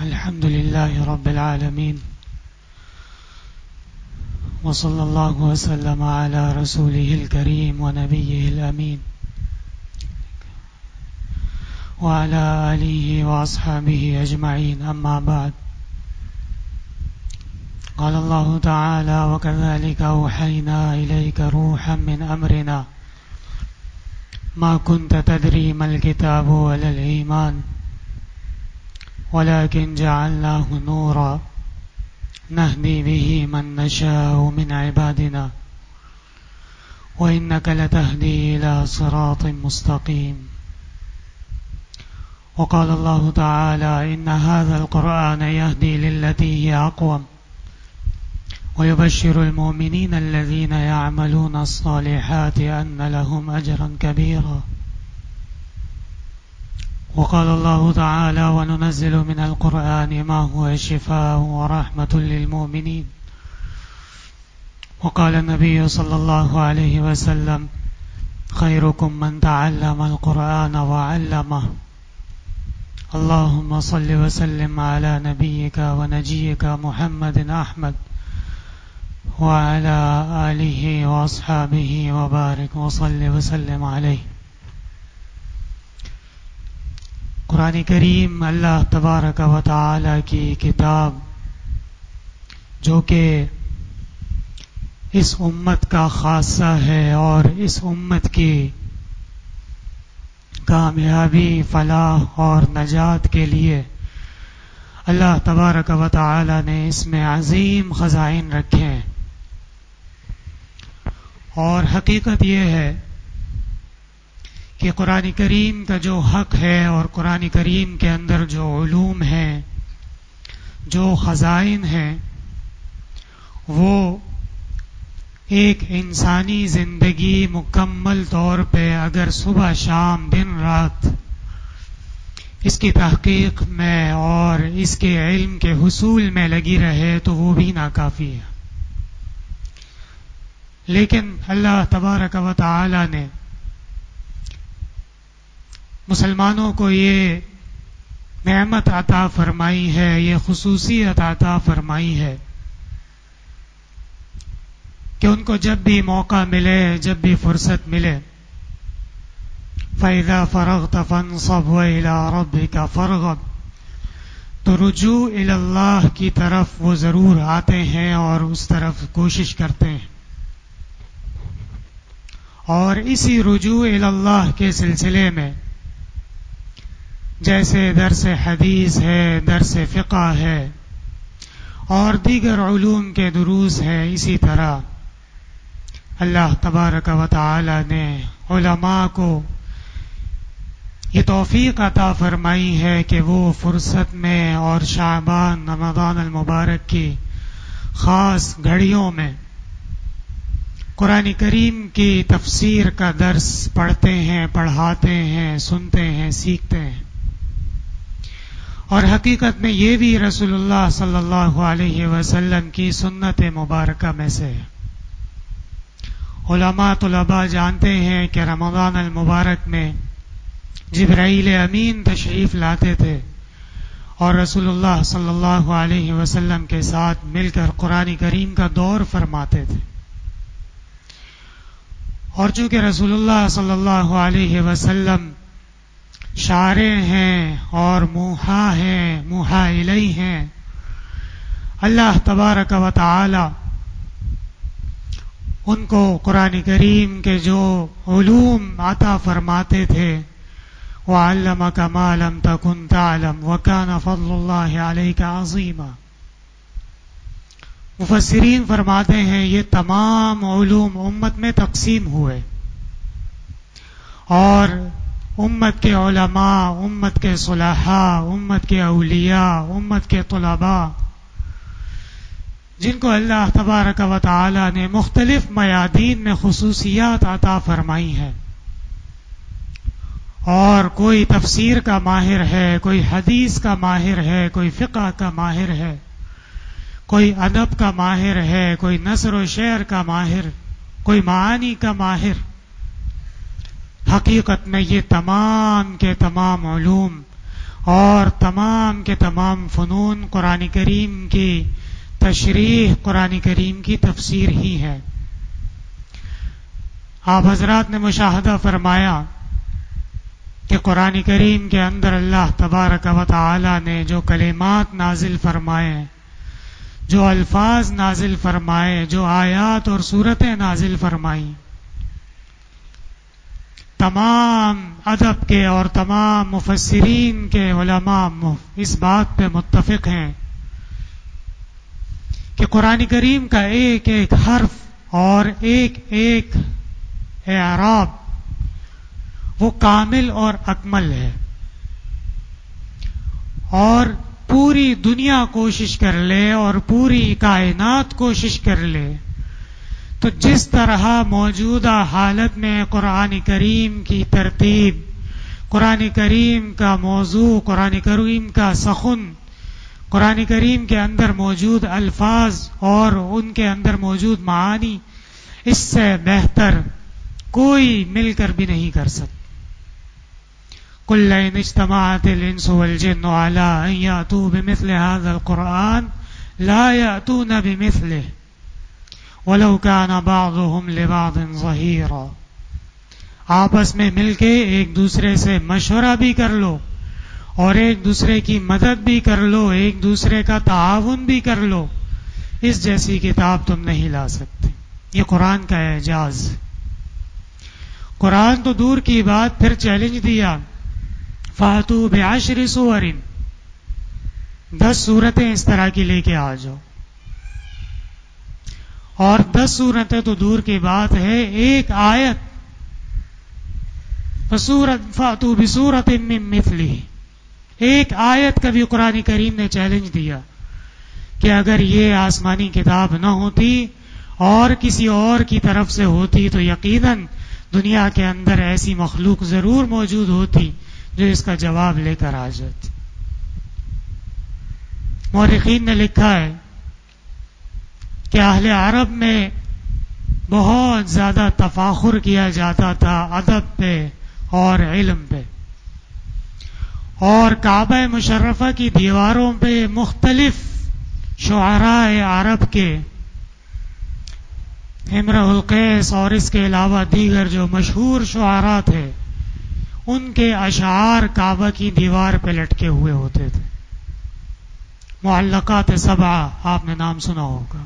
الحمد لله رب العالمين وصلى الله وسلم على رسوله الكريم ونبيه الأمين وعلى آله وأصحابه أجمعين. أما بعد، قال الله تعالى: وكذلك أوحينا إليك روحا من أمرنا ما كنت تدري ما الكتاب ولا الإيمان ولكن جعلناه نورا نهدي به من نشاء من عبادنا وإنك لتهدي إلى صراط مستقيم. وقال الله تعالى: إن هذا القرآن يهدي للتي هي أقوم ويبشر المؤمنين الذين يعملون الصالحات أن لهم أجرا كبيرا. وقال الله تعالى: وننزل من القرآن ما هو شفاء ورحمة للمؤمنين. وقال النبي صلى الله عليه وسلم: خيركم من تعلم القرآن وعلمه. اللهم صل وسلم على نبيك ونجيك محمد أحمد وعلى آله وأصحابه وبارك وصل وسلم عليه. قرآن کریم اللہ تبارک و تعالی کی کتاب، جو کہ اس امت کا خاصہ ہے اور اس امت کی کامیابی، فلاح اور نجات کے لیے اللہ تبارک و تعالی نے اس میں عظیم خزائن رکھے ہیں. اور حقیقت یہ ہے کہ قرآن کریم کا جو حق ہے اور قرآن کریم کے اندر جو علوم ہیں، جو خزائن ہیں، وہ ایک انسانی زندگی مکمل طور پہ اگر صبح شام دن رات اس کی تحقیق میں اور اس کے علم کے حصول میں لگی رہے تو وہ بھی ناکافی ہے. لیکن اللہ تبارک و تعالی نے مسلمانوں کو یہ نعمت عطا فرمائی ہے، یہ خصوصیت عطا فرمائی ہے کہ ان کو جب بھی موقع ملے، جب بھی فرصت ملے، فَإِذَا فَرَغْتَ فَانصَبْ وَإِلَىٰ رَبِّكَ فَارْغَب، تو رجوع الی اللہ کی طرف وہ ضرور آتے ہیں اور اس طرف کوشش کرتے ہیں. اور اسی رجوع الی اللہ کے سلسلے میں جیسے درس حدیث ہے، درس فقہ ہے اور دیگر علوم کے دروس ہیں، اسی طرح اللہ تبارک و تعالی نے علماء کو یہ توفیق عطا فرمائی ہے کہ وہ فرصت میں اور شعبان رمضان المبارک کی خاص گھڑیوں میں قرآن کریم کی تفسیر کا درس پڑھتے ہیں، پڑھاتے ہیں، سنتے ہیں، سیکھتے ہیں. اور حقیقت میں یہ بھی رسول اللہ صلی اللہ علیہ وسلم کی سنت مبارکہ میں سے ہے. علماء طلباء جانتے ہیں کہ رمضان المبارک میں جبرائیل امین تشریف لاتے تھے اور رسول اللہ صلی اللہ علیہ وسلم کے ساتھ مل کر قرآن کریم کا دور فرماتے تھے. اور چونکہ رسول اللہ صلی اللہ علیہ وسلم شارع ہیں اور موحا ہیں، موحا الیہ ہیں، اللہ تبارک و تعالی ان کو قرآن کریم کے جو علوم عطا فرماتے تھے، وَعَلَّمَكَ مَا لَمْ تَكُنْ تَعْلَمْ وَكَانَ فَضْلُ اللَّهِ عَلَيْكَ عَظِيمًا. مفسرین فرماتے ہیں یہ تمام علوم امت میں تقسیم ہوئے اور امت کے علماء، امت کے صلحاء، امت کے اولیاء، امت کے طلباء، جن کو اللہ تبارک و تعالی نے مختلف میادین میں خصوصیات عطا فرمائی ہیں، اور کوئی تفسیر کا ماہر ہے، کوئی حدیث کا ماہر ہے، کوئی فقہ کا ماہر ہے، کوئی ادب کا ماہر ہے، کوئی نثر و شعر کا ماہر، کوئی معانی کا ماہر. حقیقت میں یہ تمام کے تمام علوم اور تمام کے تمام فنون قرآن کریم کی تشریح، قرآن کریم کی تفسیر ہی ہے۔ آپ حضرات نے مشاہدہ فرمایا کہ قرآن کریم کے اندر اللہ تبارک و تعالی نے جو کلمات نازل فرمائے، جو الفاظ نازل فرمائے، جو آیات اور صورتیں نازل فرمائیں، تمام ادب کے اور تمام مفسرین کے علماء اس بات پہ متفق ہیں کہ قرآن کریم کا ایک ایک حرف اور ایک ایک اعراب وہ کامل اور اکمل ہے، اور پوری دنیا کوشش کر لے اور پوری کائنات کوشش کر لے تو جس طرح موجودہ حالت میں قرآن کریم کی ترتیب، قرآن کریم کا موضوع، قرآن کریم کا سخن، قرآن کریم کے اندر موجود الفاظ اور ان کے اندر موجود معانی، اس سے بہتر کوئی مل کر بھی نہیں کر سکتا۔ قل لئن اجتمعت الانس والجن على ان يأتوا بمثل هذا القرآن لا يأتون بمثله وَلَوْ كَانَ بَعْضُهُمْ لِبَعْضٍ ظَهِيرًا۔ آپس میں مل کے ایک دوسرے سے مشورہ بھی کر لو اور ایک دوسرے کی مدد بھی کر لو، ایک دوسرے کا تعاون بھی کر لو، اس جیسی کتاب تم نہیں لا سکتے۔ یہ قرآن کا اعجاز۔ قرآن تو دور کی بات، پھر چیلنج دیا، فَأْتُوا بِعَشْرِ سُوَرٍ، 10 صورتیں اس طرح کی لے کے آ جاؤ، اور 10 صورتیں تو دور کی بات ہے، ایک آیت، فَأْتُوا بِسُورَةٍ مِّن مِّثْلِهِ، ایک آیت کا بھی قرآن کریم نے چیلنج دیا کہ اگر یہ آسمانی کتاب نہ ہوتی اور کسی اور کی طرف سے ہوتی تو یقیناً دنیا کے اندر ایسی مخلوق ضرور موجود ہوتی جو اس کا جواب لے کر آ جاتی۔ مورخین نے لکھا ہے کہ اہل عرب میں بہت زیادہ تفاخر کیا جاتا تھا ادب پہ اور علم پہ، اور کعبہ مشرفہ کی دیواروں پہ مختلف شعراء عرب کے، امرؤ القیس اور اس کے علاوہ دیگر جو مشہور شعراء تھے، ان کے اشعار کعبہ کی دیوار پہ لٹکے ہوئے ہوتے تھے۔ معلقات 7 آپ نے نام سنا ہوگا۔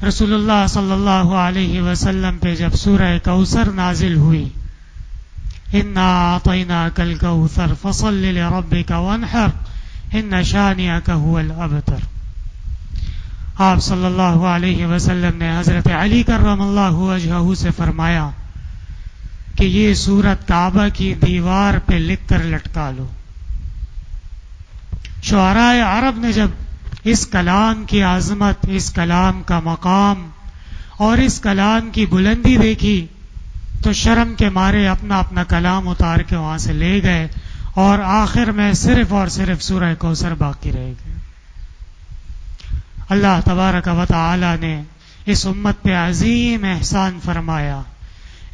رسول اللہ صلی اللہ علیہ وسلم پہ جب سورہ کوثر نازل ہوئی، اِنَّا أَعْطَيْنَاكَ الْكَوْثَرَ فَصَلِّ لِرَبِّكَ وَانْحَرْ إِنَّ شَانِئَكَ هُوَ الْأَبْتَرُ، آپ صلی اللہ علیہ وسلم نے حضرت علی کرم اللہ وجہہ سے فرمایا کہ یہ سورت کعبہ کی دیوار پہ لکھ کر لٹکا لو۔ شعراء عرب نے جب اس کلام کی عظمت، اس کلام کا مقام اور اس کلام کی بلندی دیکھی تو شرم کے مارے اپنا اپنا کلام اتار کے وہاں سے لے گئے، اور آخر میں صرف اور صرف سورہ کوثر باقی رہ گئے۔ اللہ تبارک و تعالی نے اس امت پہ عظیم احسان فرمایا،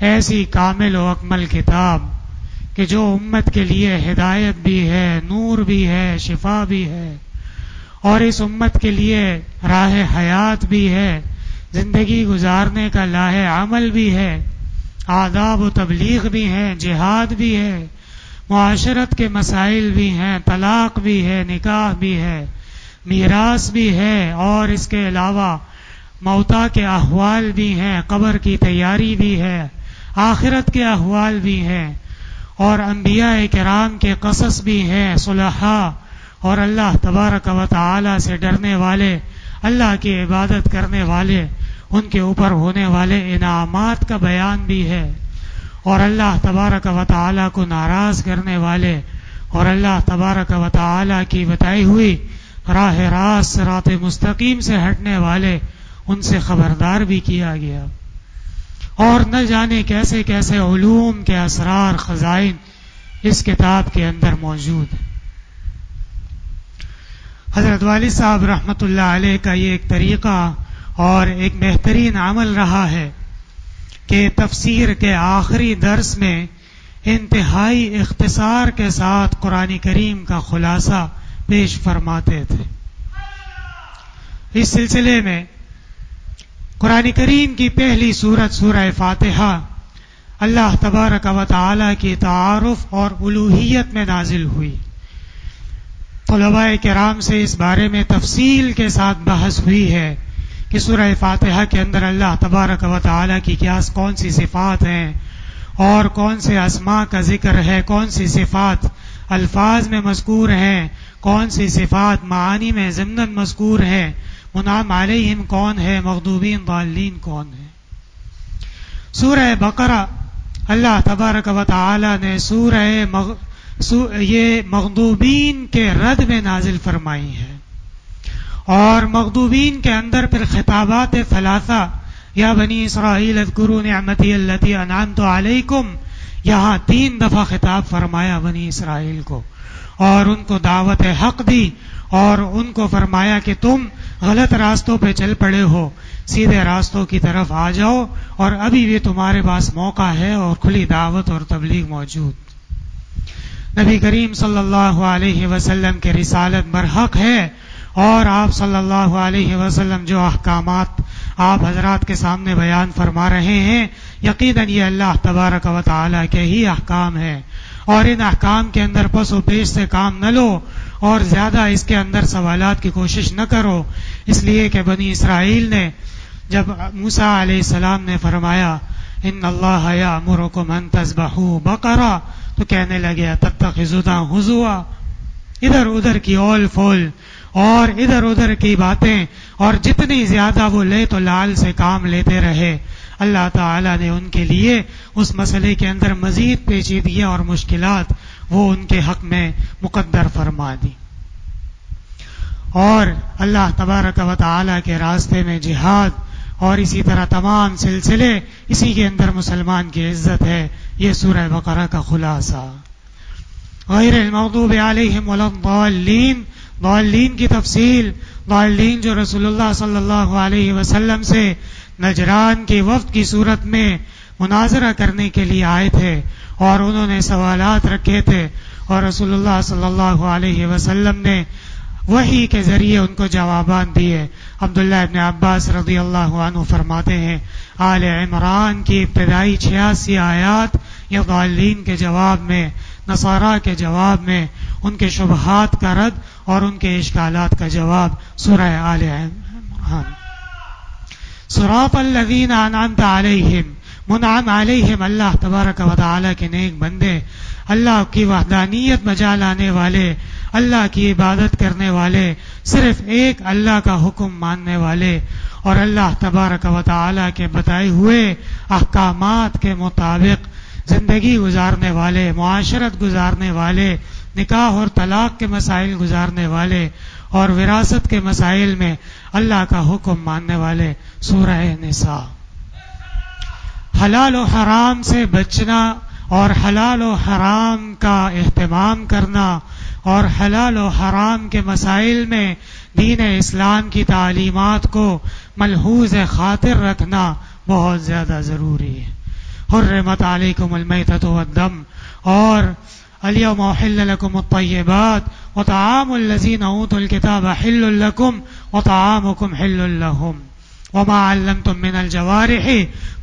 ایسی کامل و اکمل کتاب کہ جو امت کے لیے ہدایت بھی ہے، نور بھی ہے، شفا بھی ہے، اور اس امت کے لیے راہ حیات بھی ہے، زندگی گزارنے کا لاہ عمل بھی ہے، آداب و تبلیغ بھی ہیں، جہاد بھی ہے، معاشرت کے مسائل بھی ہیں، طلاق بھی ہے، نکاح بھی ہے، میراث بھی ہے، اور اس کے علاوہ موتا کے احوال بھی ہیں، قبر کی تیاری بھی ہے، آخرت کے احوال بھی ہیں، اور انبیاء کرام کے قصص بھی ہیں، صلحاء اور اللہ تبارک و تعالی سے ڈرنے والے، اللہ کی عبادت کرنے والے، ان کے اوپر ہونے والے انعامات کا بیان بھی ہے، اور اللہ تبارک و تعالی کو ناراض کرنے والے اور اللہ تبارک و تعالی کی بتائی ہوئی راہ راست صراط مستقیم سے ہٹنے والے، ان سے خبردار بھی کیا گیا، اور نہ جانے کیسے کیسے علوم کے اسرار، خزائن اس کتاب کے اندر موجود ہیں۔ حضرت والد صاحب رحمۃ اللہ علیہ کا یہ ایک طریقہ اور ایک بہترین عمل رہا ہے کہ تفسیر کے آخری درس میں انتہائی اختصار کے ساتھ قرآن کریم کا خلاصہ پیش فرماتے تھے۔ اس سلسلے میں قرآن کریم کی پہلی سورت سورہ فاتحہ اللہ تبارک و تعالی کی تعارف اور الوہیت میں نازل ہوئی۔ طلباء کرام سے اس بارے میں تفصیل کے ساتھ بحث ہوئی ہے کہ سورہ فاتحہ کے اندر اللہ تبارک و تعالی کی کون سی صفات ہیں اور کون سے اسماء کا ذکر ہے، کون سی صفات الفاظ میں مذکور ہیں، کون سی صفات معانی میں ضمناً مذکور ہیں، منعم علیہم کون ہے، مغضوبین ضالین کون ہے۔ سورہ بقرہ اللہ تبارک و تعالی نے یہ مغضوبین کے رد میں نازل فرمائی ہے، اور مغضوبین کے اندر پھر خطابات ثلاثہ، یا بنی اسرائیل اذکروا نعمتی التی انعمت علیکم، یہاں 3 دفعہ خطاب فرمایا بنی اسرائیل کو، اور ان کو دعوت حق دی، اور ان کو فرمایا کہ تم غلط راستوں پہ چل پڑے ہو، سیدھے راستوں کی طرف آ جاؤ، اور ابھی بھی تمہارے پاس موقع ہے اور کھلی دعوت اور تبلیغ موجود۔ نبی کریم صلی اللہ علیہ وسلم کی رسالت برحق ہے، اور آپ صلی اللہ علیہ وسلم جو احکامات آپ حضرات کے سامنے بیان فرما رہے ہیں، یقیناً یہ اللہ تبارک و تعالیٰ کے ہی احکام ہیں، اور ان احکام کے اندر پس و پیش سے کام نہ لو، اور زیادہ اس کے اندر سوالات کی کوشش نہ کرو، اس لیے کہ بنی اسرائیل نے جب موسیٰ علیہ السلام نے فرمایا ان اللہ یأمرکم ان تذبحوا بقرہ، تو کہنے لگے تتخذونہ ہزوا، ادھر ادھر کی اول فول اور ادھر ادھر کی باتیں، اور جتنی زیادہ وہ لے تو لال سے کام لیتے رہے۔ اللہ تعالیٰ نے ان کے لیے اس مسئلے کے اندر مزید پیچیدگیاں اور مشکلات وہ ان کے حق میں مقدر فرما دی، اور اللہ تبارک و تعالیٰ کے راستے میں جہاد اور اسی طرح تمام سلسلے، اسی کے اندر مسلمان کی عزت ہے۔ یہ سورہ بقرہ کا خلاصہ۔ غیر المغضوب علیہم ولا الضالین، ضالین کی تفصیل، ضالین جو رسول اللہ صلی اللہ علیہ وسلم سے نجران کی وفد کی صورت میں مناظرہ کرنے کے لیے آئے تھے، اور انہوں نے سوالات رکھے تھے، اور رسول اللہ صلی اللہ علیہ وسلم نے وحی کے ذریعے ان کو جوابات دیے۔ عبداللہ ابن عباس رضی اللہ عنہ فرماتے ہیں آل عمران کی ابتدائی 86 آیات یہ ضالین کے جواب میں، نصارہ کے جواب میں، ان کے شبہات کا رد اور ان کے اشکالات کا جواب سورہ آل عمران۔ صراط الذین انعمت علیہم، منعم علیہم اللہ تبارک و تعالی کے نیک بندے، اللہ کی وحدانیت بجا لانے والے، اللہ کی عبادت کرنے والے، صرف ایک اللہ کا حکم ماننے والے، اور اللہ تبارک و تعالی کے بتائے ہوئے احکامات کے مطابق زندگی گزارنے والے، معاشرت گزارنے والے، نکاح اور طلاق کے مسائل گزارنے والے، اور وراثت کے مسائل میں اللہ کا حکم ماننے والے۔ سورہ نساء۔ حلال و حرام سے بچنا اور حلال و حرام کا اہتمام کرنا اور حلال و حرام کے مسائل میں دین اسلام کی تعلیمات کو ملحوظ خاطر رکھنا بہت زیادہ ضروری ہے۔ حرمت علیکم المیتۃ والدم، اور الیوم احل لکم الطیبات وطعام الذین اوتوا الکتاب حل لکم وطعامکم حل لہم وما علمتم من الجوارح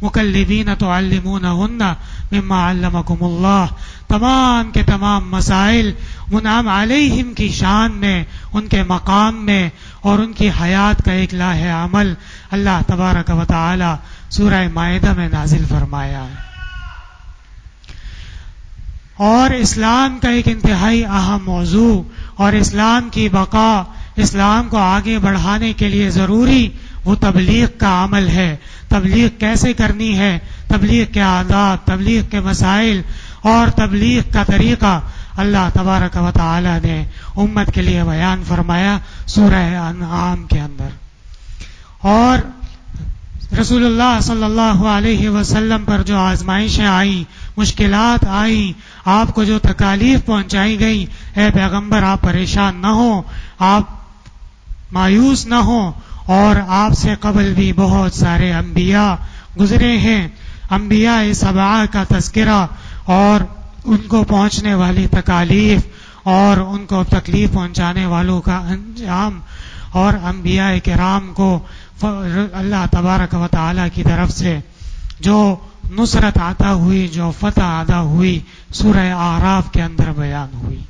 مکلبین تعلمونہن مما علمکم اللہ۔ تمام کے تمام مسائل منعم علیہم کی شان میں، ان کے مقام میں، اور ان کی حیات کا ایک لاہ عمل اللہ تبارک و تعالی سورہ مائدہ میں نازل فرمایا ہے۔ اور اسلام کا ایک انتہائی اہم موضوع اور اسلام کی بقا، اسلام کو آگے بڑھانے کے لیے ضروری وہ تبلیغ کا عمل ہے۔ تبلیغ کیسے کرنی ہے، تبلیغ کے آداب، تبلیغ کے مسائل اور تبلیغ کا طریقہ اللہ تبارک و تعالی نے امت کے لیے بیان فرمایا سورہ انعام کے اندر۔ اور رسول اللہ صلی اللہ علیہ وسلم پر جو آزمائشیں آئیں، مشکلات آئیں، آپ کو جو تکالیف پہنچائی گئیں، اے پیغمبر آپ پریشان نہ ہوں، آپ مایوس نہ ہوں، اور آپ سے قبل بھی بہت سارے انبیاء گزرے ہیں۔ انبیاء سبعہ کا تذکرہ اور ان کو پہنچنے والی تکالیف اور ان کو تکلیف پہنچانے والوں کا انجام، اور انبیاء کرام کو اللہ تبارک و تعالی کی طرف سے جو نصرت عطا ہوئی، جو فتح عطا ہوئی، سورہ اعراف کے اندر بیان ہوئی۔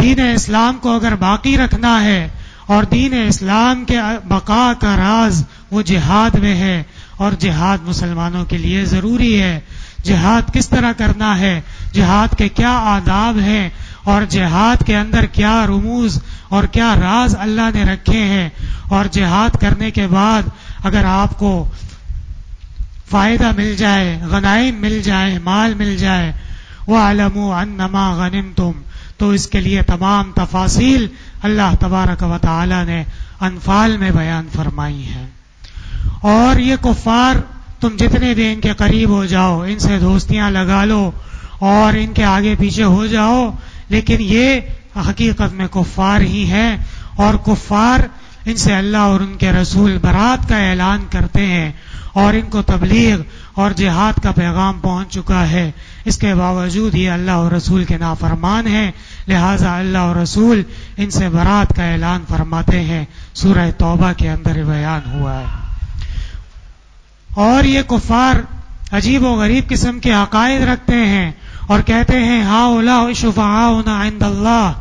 دین اسلام کو اگر باقی رکھنا ہے، اور دین اسلام کے بقا کا راز وہ جہاد میں ہے، اور جہاد مسلمانوں کے لیے ضروری ہے۔ جہاد کس طرح کرنا ہے، جہاد کے کیا آداب ہیں، اور جہاد کے اندر کیا رموز اور کیا راز اللہ نے رکھے ہیں، اور جہاد کرنے کے بعد اگر آپ کو فائدہ مل جائے، غنائم مل جائے، مال مل جائے، وَاعْلَمُوا أَنَّمَا غَنِمْتُمْ، تو اس کے لیے تمام تفاصیل اللہ تبارک و تعالی نے انفال میں بیان فرمائی ہیں۔ اور یہ کفار تم جتنے بھی ان کے قریب ہو جاؤ، ان سے دوستیاں لگا لو اور ان کے آگے پیچھے ہو جاؤ، لیکن یہ حقیقت میں کفار ہی ہیں، اور کفار ان سے اللہ اور ان کے رسول برات کا اعلان کرتے ہیں، اور ان کو تبلیغ اور جہاد کا پیغام پہنچ چکا ہے، اس کے باوجود یہ اللہ اور رسول کے نافرمان ہیں، لہذا اللہ اور رسول ان سے برات کا اعلان فرماتے ہیں۔ سورہ توبہ کے اندر بیان ہوا ہے۔ اور یہ کفار عجیب و غریب قسم کے عقائد رکھتے ہیں اور کہتے ہیں ہؤلاء شفعاؤنا عند اللہ،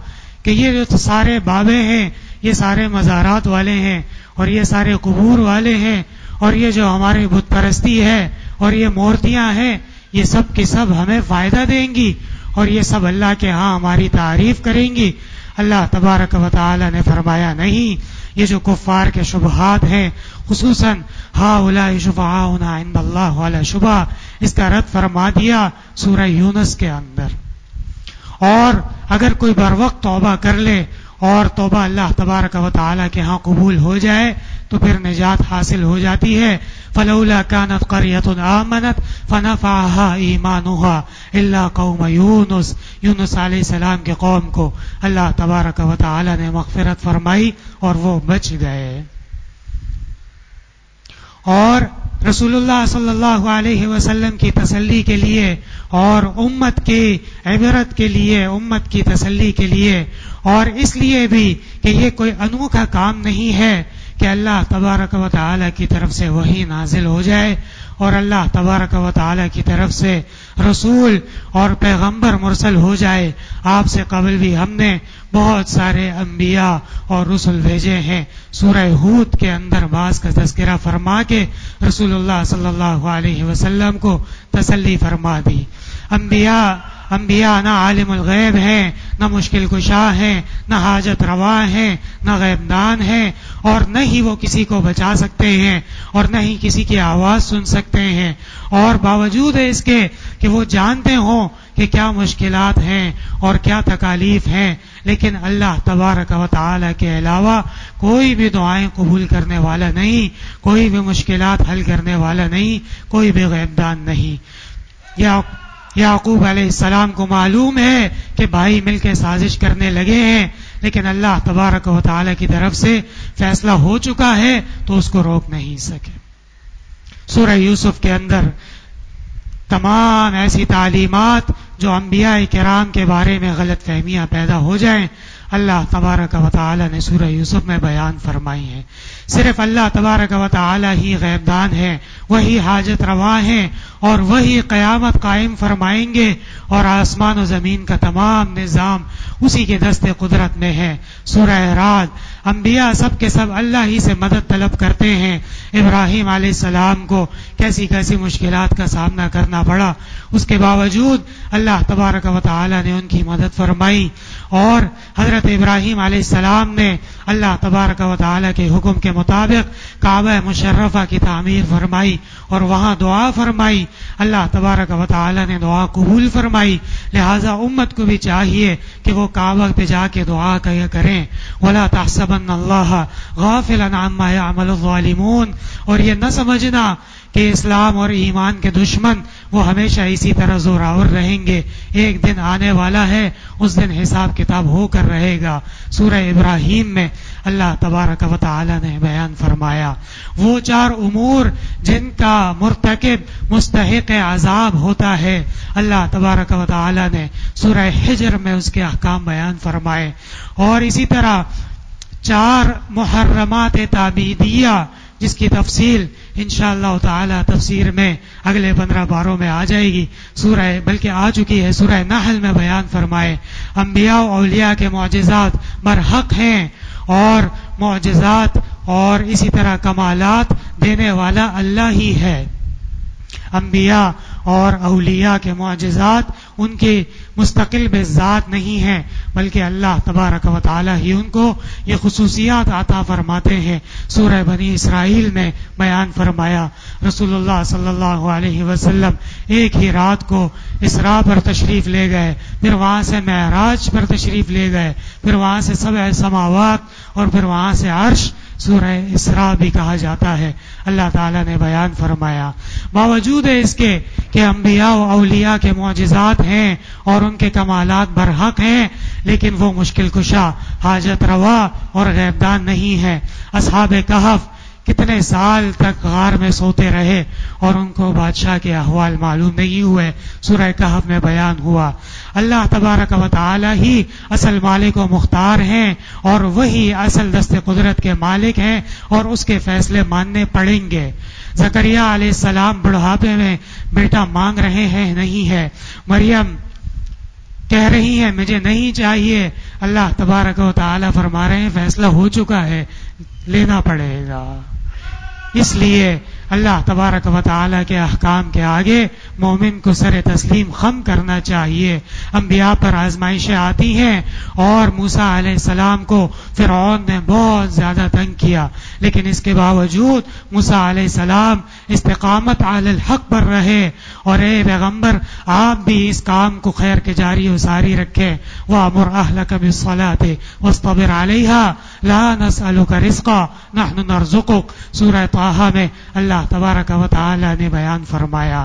کہ یہ جو سارے بابے ہیں، یہ سارے مزارات والے ہیں، اور یہ سارے قبور والے ہیں، اور یہ جو ہماری بت پرستی ہے اور یہ مورتیاں ہیں، یہ سب کی سب ہمیں فائدہ دیں گی، اور یہ سب اللہ کے ہاں ہماری تعریف کریں گی۔ اللہ تبارک و تعالی نے فرمایا نہیں، یہ جو کفار کے شبہات ہیں، خصوصاً ہؤلاء شفعاؤنا عند اللہ والا شبہ، اس کا رد فرما دیا سورہ یونس کے اندر۔ اور اگر کوئی بروقت توبہ کر لے اور توبہ اللہ تبارک و تعالی کے ہاں قبول ہو جائے تو پھر نجات حاصل ہو جاتی ہے۔ فلولا كانت قرية آمنت فنفعها ایمانها الا قوم یونس، یونس علیہ السلام کے قوم کو اللہ تبارک و تعالی نے مغفرت فرمائی اور وہ بچ گئے۔ اور رسول اللہ صلی اللہ علیہ وسلم کی تسلی کے لیے اور امت کی عبرت کے لیے، امت کی تسلی کے لیے، اور اس لیے بھی کہ یہ کوئی انوکھا کام نہیں ہے کہ اللہ تبارک و تعالی کی طرف سے وحی نازل ہو جائے اور اللہ تبارک و تعالی کی طرف سے رسول اور پیغمبر مرسل ہو جائے۔ آپ سے قبل بھی ہم نے بہت سارے انبیاء اور رسل بھیجے ہیں۔ سورہ ہود کے اندر بعض کا تذکرہ فرما کے رسول اللہ صلی اللہ علیہ وسلم کو تسلی فرما دی۔ انبیاء نہ عالم الغیب ہیں، نہ مشکل کشا ہیں، نہ حاجت روا ہیں، نہ غیب دان ہیں، اور نہ ہی وہ کسی کو بچا سکتے ہیں، اور نہ ہی کسی کی آواز سن سکتے ہیں، اور باوجود اس کے کہ وہ جانتے ہوں کہ کیا مشکلات ہیں اور کیا تکالیف ہیں، لیکن اللہ تبارک و تعالی کے علاوہ کوئی بھی دعائیں قبول کرنے والا نہیں، کوئی بھی مشکلات حل کرنے والا نہیں، کوئی بھی غیب دان نہیں۔ یعقوب علیہ السلام کو معلوم ہے کہ بھائی مل کے سازش کرنے لگے ہیں، لیکن اللہ تبارک و تعالی کی طرف سے فیصلہ ہو چکا ہے تو اس کو روک نہیں سکے۔ سورہ یوسف کے اندر تمام ایسی تعلیمات جو انبیاء کرام کے بارے میں غلط فہمیاں پیدا ہو جائیں، اللہ تبارک و تعالی نے سورہ یوسف میں بیان فرمائی ہیں۔ صرف اللہ تبارک و تعالی ہی غیب دان ہے، وہی حاجت روا ہیں، اور وہی قیامت قائم فرمائیں گے، اور آسمان و زمین کا تمام نظام اسی کے دست قدرت میں ہے۔ سورہ رعد، انبیاء سب کے سب اللہ ہی سے مدد طلب کرتے ہیں۔ ابراہیم علیہ السلام کو کیسی کیسی مشکلات کا سامنا کرنا پڑا، اس کے باوجود اللہ تبارک و تعالی نے ان کی مدد فرمائی، اور حضرت ابراہیم علیہ السلام نے اللہ تبارک و تعالی کے حکم کے مطابق کعبہ مشرفہ کی تعمیر فرمائی اور وہاں دعا فرمائی۔ اللہ تبارک و تعالی نے دعا قبول فرمائی، لہذا امت کو بھی چاہیے کہ وہ کعبہ پہ جا کے دعا کریں۔ وَلَا تَحْسَبَنَّ اللَّهَ غَافِلًا عَمَّا يَعْمَلُ الظَّالِمُونَ، اور یہ نہ سمجھنا کہ اسلام اور ایمان کے دشمن وہ ہمیشہ اسی طرح زوراور رہیں گے. ایک دن آنے والا ہے، اس دن حساب کتاب ہو کر رہے گا. سورہ ابراہیم میں اللہ تبارک و تعالی نے بیان فرمایا وہ 4 امور جن کا مرتکب مستحق عذاب ہوتا ہے. اللہ تبارک و تعالی نے سورہ حجر میں اس کے احکام بیان فرمائے. اور اسی طرح 4 محرمات تعبیدیہ جس کی تفصیل انشاءاللہ تعالی تفسیر میں اگلے 15 باروں میں آ جائے گی. بلکہ آ چکی ہے. سورہ نحل میں بیان فرمائے انبیاء و اولیاء کے معجزات برحق ہیں، اور معجزات اور اسی طرح کمالات دینے والا اللہ ہی ہے. انبیاء اور اولیاء کے معجزات ان کی مستقل بذات نہیں ہیں، بلکہ اللہ تبارک و تعالی ہی ان کو یہ خصوصیات عطا فرماتے ہیں. سورہ بنی اسرائیل میں بیان فرمایا رسول اللہ صلی اللہ علیہ وسلم ایک ہی رات کو اسراء پر تشریف لے گئے، پھر وہاں سے معراج پر تشریف لے گئے، پھر وہاں سے 7 سماوات اور پھر وہاں سے عرش. سورہ اسراء بھی کہا جاتا ہے. اللہ تعالیٰ نے بیان فرمایا باوجود اس کے کہ انبیاء و اولیاء کے معجزات ہیں اور ان کے کمالات برحق ہیں، لیکن وہ مشکل کشا، حاجت روا اور غیبدان نہیں ہے. اصحاب کہف کتنے سال تک غار میں سوتے رہے اور ان کو بادشاہ کے احوال معلوم نہیں ہوئے. سورہ کہف میں بیان ہوا اللہ تبارک و تعالی ہی اصل مالک و مختار ہیں، اور وہی اصل دست قدرت کے مالک ہیں، اور اس کے فیصلے ماننے پڑیں گے. زکریا علیہ السلام بڑھاپے میں بیٹا مانگ رہے ہیں، نہیں ہے. مریم کہہ رہی ہے مجھے نہیں چاہیے. اللہ تبارک و تعالی فرما رہے ہیں فیصلہ ہو چکا ہے، لینا پڑے گا. اس لیے اللہ تبارک و تعالی کے احکام کے آگے مومن کو سر تسلیم خم کرنا چاہیے. انبیاء پر آزمائشیں آتی ہیں، اور موسیٰ علیہ السلام کو فرعون نے بہت زیادہ تنگ کیا، لیکن اس کے باوجود موسیٰ علیہ السلام استقامت علی الحق پر رہے. اور اے پیغمبر آپ بھی اس کام کو خیر کے جاری و ساری رکھیں. وَأْمُرْ أَهْلَكَ بِالصَّلَاةِ وَاصْطَبِرْ عَلَيْهَا لَا نَسْأَلُكَ رِزْقًا نَحْنُ نَرْزُقُكَ. سورہ طٰہٰ میں اللہ تبارک و تعالی نے بیان فرمایا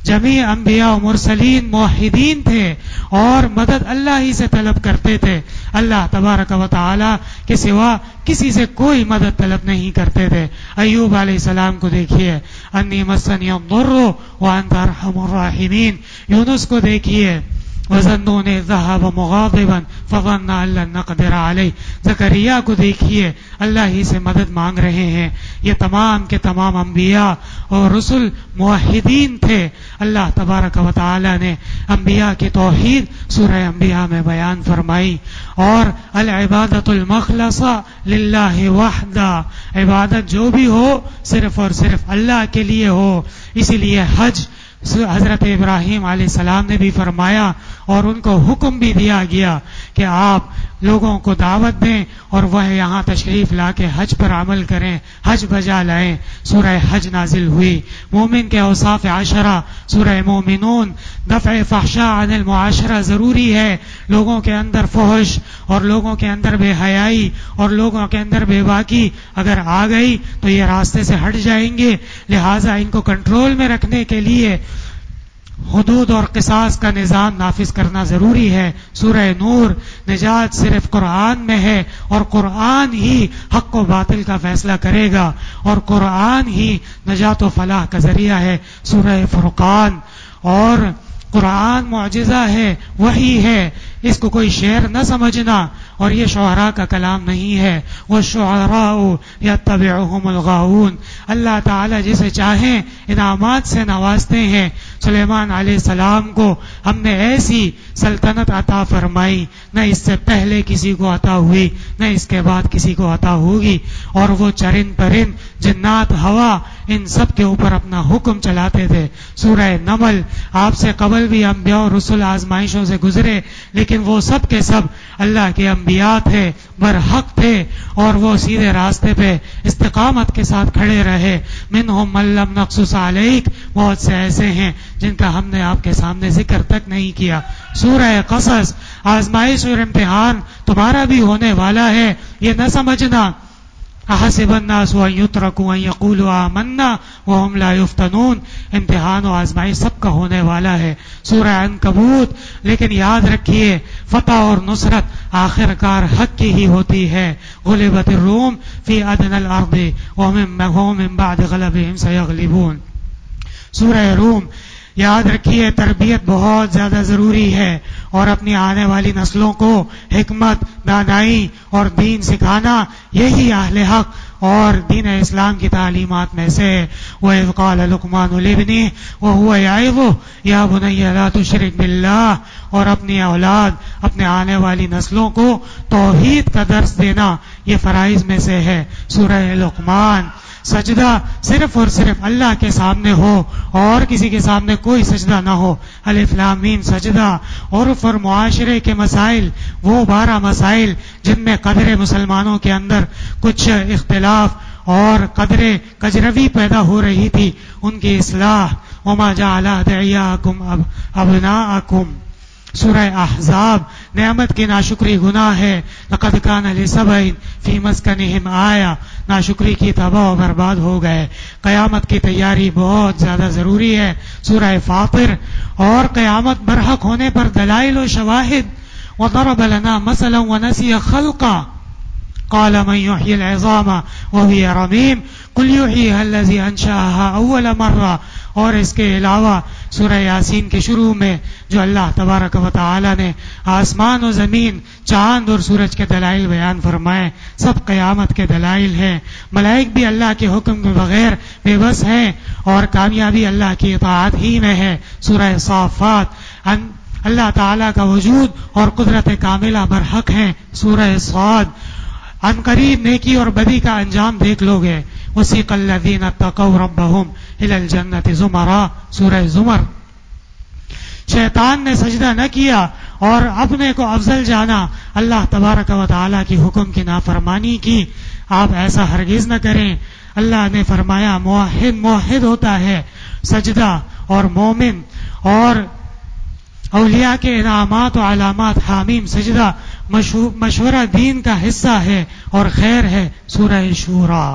جمیع انبیاء و مرسلین موحدین تھے اور مدد اللہ ہی سے طلب کرتے تھے. اللہ تبارک و تعالی کے سوا کسی سے کوئی مدد طلب نہیں کرتے تھے. ایوب علیہ السلام کو دیکھیے انی مسنی الضر وانت ارحم الراحمین. یونس کو دیکھیے وَظَنُّونِ ذَهَبَ مُغَاضِبًا فَظَنَّ أَن لَّن نَّقْدِرَ عَلَيْهِ. زکریا کو دیکھیے اللہ ہی سے مدد مانگ رہے ہیں. یہ تمام کے تمام انبیاء اور رسل موحدین تھے. اللہ تبارک و تعالی نے انبیاء کی توحید سورہ انبیاء میں بیان فرمائی. اور العبادۃ المخلصہ للہ وحدہ، عبادت جو بھی ہو صرف اور صرف اللہ کے لیے ہو. اسی لیے حج حضرت ابراہیم علیہ السلام نے بھی فرمایا اور ان کو حکم بھی دیا گیا کہ آپ لوگوں کو دعوت دیں اور وہ یہاں تشریف لا کے حج پر عمل کریں، حج بجا لائیں. سورہ حج نازل ہوئی. مومن کے اوصاف 10 سورہ مومنون. دفع فحشاء عن المعاشرہ ضروری ہے. لوگوں کے اندر فحش اور لوگوں کے اندر بے حیائی اور لوگوں کے اندر بے باکی اگر آ گئی تو یہ راستے سے ہٹ جائیں گے. لہٰذا ان کو کنٹرول میں رکھنے کے لیے حدود اور قصاص کا نظام نافذ کرنا ضروری ہے. سورہ نور نجات صرف قرآن میں ہے، اور قرآن ہی حق و باطل کا فیصلہ کرے گا، اور قرآن ہی نجات و فلاح کا ذریعہ ہے. سورہ فرقان. اور قرآن معجزہ ہے، وحی ہے، اس کو کوئی شعر نہ سمجھنا، اور یہ شعراء کا کلام نہیں ہے. وَالشُّعَرَاءُ يَتَّبِعُهُمُ الْغَاوُونَ. اللہ تعالیٰ جسے چاہیں انعامات سے نوازتے ہیں. سلیمان علیہ السلام کو ہم نے ایسی سلطنت عطا فرمائی نہ اس سے پہلے کسی کو عطا ہوئی نہ اس کے بعد کسی کو عطا ہوگی. اور وہ چرند پرند جنات ہوا ان سب کے اوپر اپنا حکم چلاتے تھے. سورہ نمل. آپ سے قبل بھی انبیاء اور رسل آزمائشوں سے گزرے، لیکن وہ سب کے سب اللہ کے انبیاء تھے، برحق تھے، اور وہ سیدھے راستے پہ استقامت کے ساتھ کھڑے رہے. منہم من لم نقصص علیک. بہت سے ایسے ہیں جن کا ہم نے آپ کے سامنے ذکر تک نہیں کیا. سورہ قصص. آزمائش اور امتحان تمہارا بھی ہونے والا ہے، یہ نہ سمجھنا احسب الناس ان یترکوا ان یقولوا آمنا وهم لا یفتنون. امتحان و آزمائش سب کا ہونے والا ہے. سورہ عنکبوت. لیکن یاد رکھیے فتح اور نصرت آخر کار حق کی ہی ہوتی ہے. غلبت الروم فی ادنی الارض وهم من بعد غلبهم سیغلبون. سورہ روم. یاد رکھیے تربیت بہت زیادہ ضروری ہے اور اپنی آنے والی نسلوں کو حکمت، دانائی اور دین سکھانا یہی اہل حق اور دین اسلام کی تعلیمات میں سے. وَإِذْ قَالَ لُقْمَانُ لِابْنِهِ وَهُوَ يَعِظُهُ يَا بُنَيَّ لَا تُشْرِكْ بِاللَّهِ. اور اپنی اولاد، اپنے آنے والی نسلوں کو توحید کا درس دینا یہ فرائض میں سے ہے. سورہ لقمان. سجدہ صرف اور صرف اللہ کے سامنے ہو اور کسی کے سامنے کوئی سجدہ نہ ہو. الف لام میم سجدہ. عرف اور معاشرے کے مسائل، وہ 12 مسائل جن میں قدر مسلمانوں کے اندر کچھ اختلاف اور قدر کجروی پیدا ہو رہی تھی، ان کی اصلاح. وما جعل ادعیاءکم ابناءکم. سورہ احزاب. نعمت کی ناشکری گناہ ہے. لقد کان لسبع فی مسکنہم آیہ. ناشکری کی تباہ و برباد ہو گئے. قیامت کی تیاری بہت زیادہ ضروری ہے. سورہ فاطر. اور قیامت برحق ہونے پر دلائل و شواہد. وضرب لنا مثلا ونسی خلقا قال من يحيي العظام وهي رميم قل يحييها الذي انشأها اول مرة. اور اس کے علاوہ سورہ یاسین کے شروع میں جو اللہ تبارک و تعالی نے آسمان و زمین، چاند اور سورج کے دلائل بیان فرمائے، سب قیامت کے دلائل ہیں. ملائک بھی اللہ کے حکم کے بغیر بے بس ہیں اور کامیابی اللہ کی اطاعت ہی میں ہے. سورہ صافات. اللہ تعالی کا وجود اور قدرت کاملہ برحق ہیں. سورہ صاد. ان قریب نیکی اور بدی کا انجام دیکھ لو گے. وسیق الذین اتقوا ربهم الى الجنة زمرا. سورہ زمر. شیطان نے سجدہ نہ کیا اور اپنے کو افضل جانا، اللہ تبارک و تعالی کی حکم کی نافرمانی کی. آپ ایسا ہرگز نہ کریں. اللہ نے فرمایا موحد ہوتا ہے سجدہ، اور مومن اور اولیاء کے انعامات و علامات حامیم سجدہ مشورہ دین کا حصہ ہے اور خیر ہے. سورہ شورا.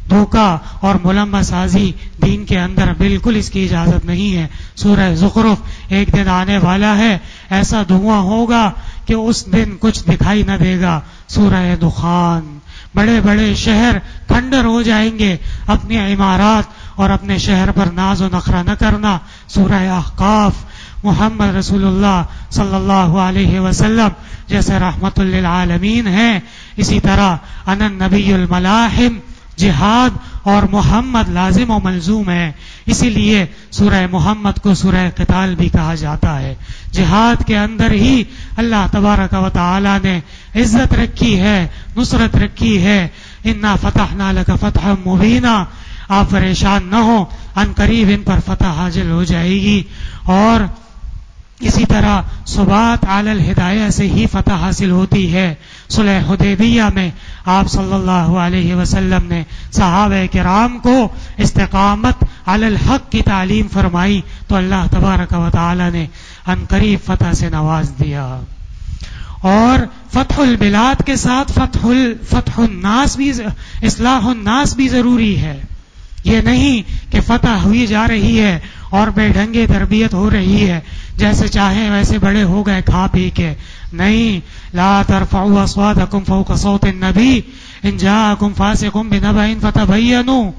دھوکہ اور ملمہ سازی دین کے اندر بالکل اس کی اجازت نہیں ہے. سورہ زخرف. ایک دن آنے والا ہے ایسا دھواں ہوگا کہ اس دن کچھ دکھائی نہ دے گا. سورہ دخان. بڑے بڑے شہر کھنڈر ہو جائیں گے. اپنی عمارات اور اپنے شہر پر ناز و نخرہ نہ کرنا. سورہ احقاف. محمد رسول اللہ صلی اللہ علیہ وسلم جیسے رحمت للعالمین ہیں، اسی طرح انا النبی الملاحم، جہاد اور محمد لازم و ملزوم ہے. اسی لیے سورہ محمد کو سورہ قتال بھی کہا جاتا ہے. جہاد کے اندر ہی اللہ تبارک و تعالی نے عزت رکھی ہے، نصرت رکھی ہے. انا فتحنا لک فتحا مبینا. آپ پریشان نہ ہو، ان قریب ان پر فتح حاصل ہو جائے گی. اور اسی طرح ثبات علی الہدایہ سے ہی فتح حاصل ہوتی ہے. صلح حدیبیہ میں آپ صلی اللہ علیہ وسلم نے صحابہ کرام کو استقامت علی الحق کی تعلیم فرمائی تو اللہ تبارک و تعالی نے ان قریب فتح سے نواز دیا. اور فتح البلاد کے ساتھ فتح الناس بھی، اصلاح الناس بھی ضروری ہے. یہ نہیں کہ فتح ہوئی جا رہی ہے اور بے ڈھنگے تربیت ہو رہی ہے، جیسے چاہیں ویسے بڑے ہو گئے کھا پی کے. نہیں. لا ترفعوا اصواتکم فوق صوت النبی ان جاءکم فاسق بنبأ فتبینوا.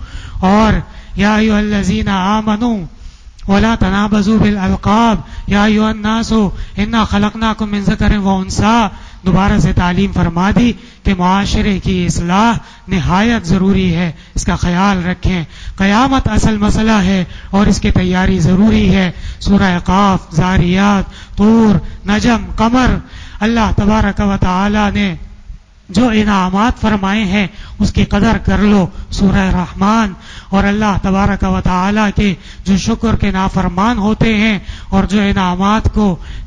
اور یا ایھا الذین آمنوا ولا تنابزوا بالالقاب یا ایھا الناس انا خلقناکم من ذکر و انثی. دوبارہ سے تعلیم فرما دی کہ معاشرے کی اصلاح نہایت ضروری ہے، اس کا خیال رکھیں. قیامت اصل مسئلہ ہے اور اس کی تیاری ضروری ہے. سورہ قاف، زاریات، طور، نجم، قمر. اللہ تبارک و تعالی نے جو انعامات فرمائے ہیں اس کی قدر کر لو. سورہ رحمان. اور اللہ تبارک و تعالی کے جو شکر کے نافرمان ہوتے ہیں اور جو انعامات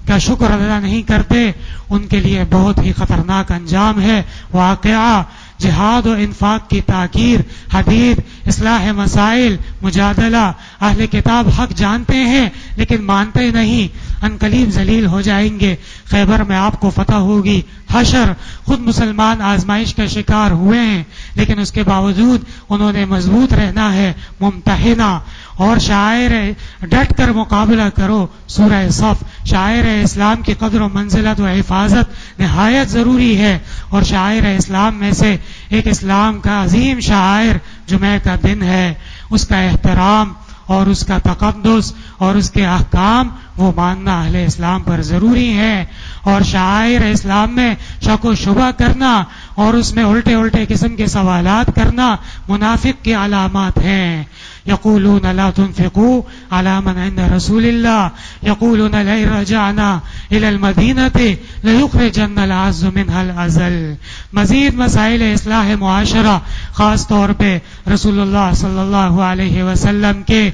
کا شکر ادا نہیں کرتے ان کے لیے بہت ہی خطرناک انجام ہے. واقعہ جہاد و انفاق کی تاکیر، حدید، اصلاح مسائل، مجادلہ. اہل کتاب حق جانتے ہیں لیکن مانتے نہیں. ان قریب ذلیل ہو جائیں گے. خیبر میں آپ کو فتح ہوگی. حشر، خود مسلمان آزمائش کا شکار ہوئے ہیں لیکن اس کے باوجود انہوں نے مضبوط رہنا ہے. ممتحنہ اور شاعر ڈٹ کر مقابلہ کرو. سورہ صف، شاعر اسلام کی قدر و منزلت و حفاظت نہایت ضروری ہے، اور شاعر اسلام میں سے ایک اسلام کا عظیم شاعر جمعہ کا دن ہے. اس کا احترام اور اس کا تقدس اور اس کے احکام وہ ماننا اہل اسلام پر ضروری ہے. اور شاعر اسلام میں شک و شبہ کرنا اور اس میں الٹے الٹے قسم کے سوالات کرنا منافق کی علامات ہیں. یقولون لا تنفقوا على من عند رسول الله يقولون لئن رجعنا الى المدينة ليخرجن الأعز منها الأذل. مزید مسائل اصلاح معاشرہ، خاص طور پہ رسول اللہ صلی اللہ علیہ وسلم کے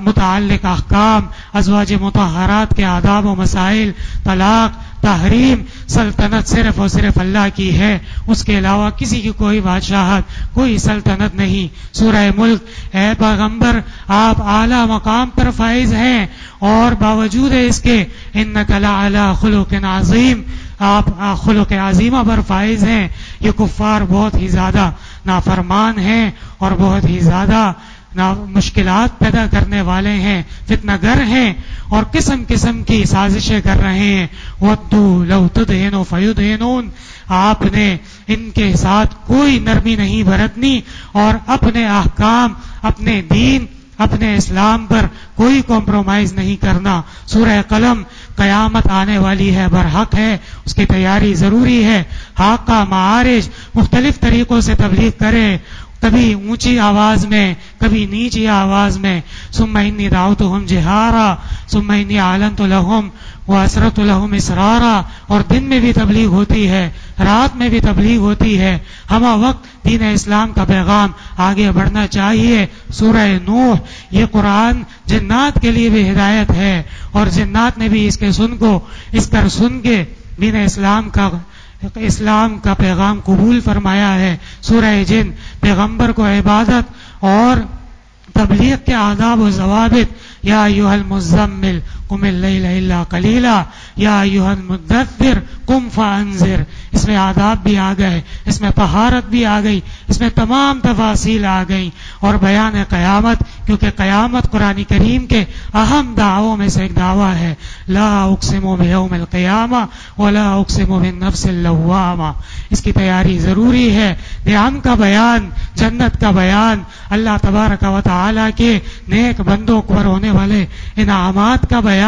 متعلق احکام، ازواج مطہرات کے آداب و مسائل، طلاق، تحریم. سلطنت صرف اور صرف اللہ کی ہے، اس کے علاوہ کسی کی کوئی بادشاہت، کوئی سلطنت نہیں. سورہ ملک، اے پیغمبر آپ اعلیٰ مقام پر فائز ہیں اور باوجود اس کے انک لعلی خلق عظیم، آپ خلق عظیمہ پر فائز ہیں. یہ کفار بہت ہی زیادہ نافرمان ہیں اور بہت ہی زیادہ مشکلات پیدا کرنے والے ہیں، فتنہ گر ہیں اور قسم قسم کی سازشیں کر رہے ہیں. وَدُّوا لَوْ تُدْهِنُوا فَيُدْهِنُونَ. آپ نے ان کے ساتھ کوئی نرمی نہیں برتنی اور اپنے احکام، اپنے دین، اپنے اسلام پر کوئی کمپرومائز نہیں کرنا. سورہ قلم، قیامت آنے والی ہے، برحق ہے، اس کی تیاری ضروری ہے. حاقہ معارج، مختلف طریقوں سے تبلیغ کرے، کبھی اونچی آواز میں، کبھی نیچی آواز میں. ثم انی دعوتہم جہارا ثم انی اعلنت لہم واسررت لہم اسرارا. اور دن میں بھی تبلیغ ہوتی ہے، رات میں بھی تبلیغ ہوتی ہے. ہمہ وقت دین اسلام کا پیغام آگے بڑھنا چاہیے. سورہ نوح، یہ قرآن جنات کے لیے بھی ہدایت ہے اور جنات نے بھی اس پر سن کے دین اسلام کا پیغام قبول فرمایا ہے. سورہ جن، پیغمبر کو عبادت اور تبلیغ کے آداب و ضوابط. یا ایھا المزمل قم اللیل الا قلیلا یا ایھا المدثر قم فانذر. اس میں آداب بھی آ گئے، اس میں طہارت بھی آ گئی، اس میں تمام تفاصیل آ گئیں. اور بیان قیامت، کیونکہ قیامت قرآن کریم کے اہم دعووں میں سے ایک دعویٰ ہے. لا اقسم بیوم القیامہ ولا اقسم بالنفس اللوامہ. اس کی تیاری ضروری ہے. نعم کا بیان، جنت کا بیان، اللہ تبارک و تعالی کے نیک بندوں پر ہونے والے انعامات کا بیان.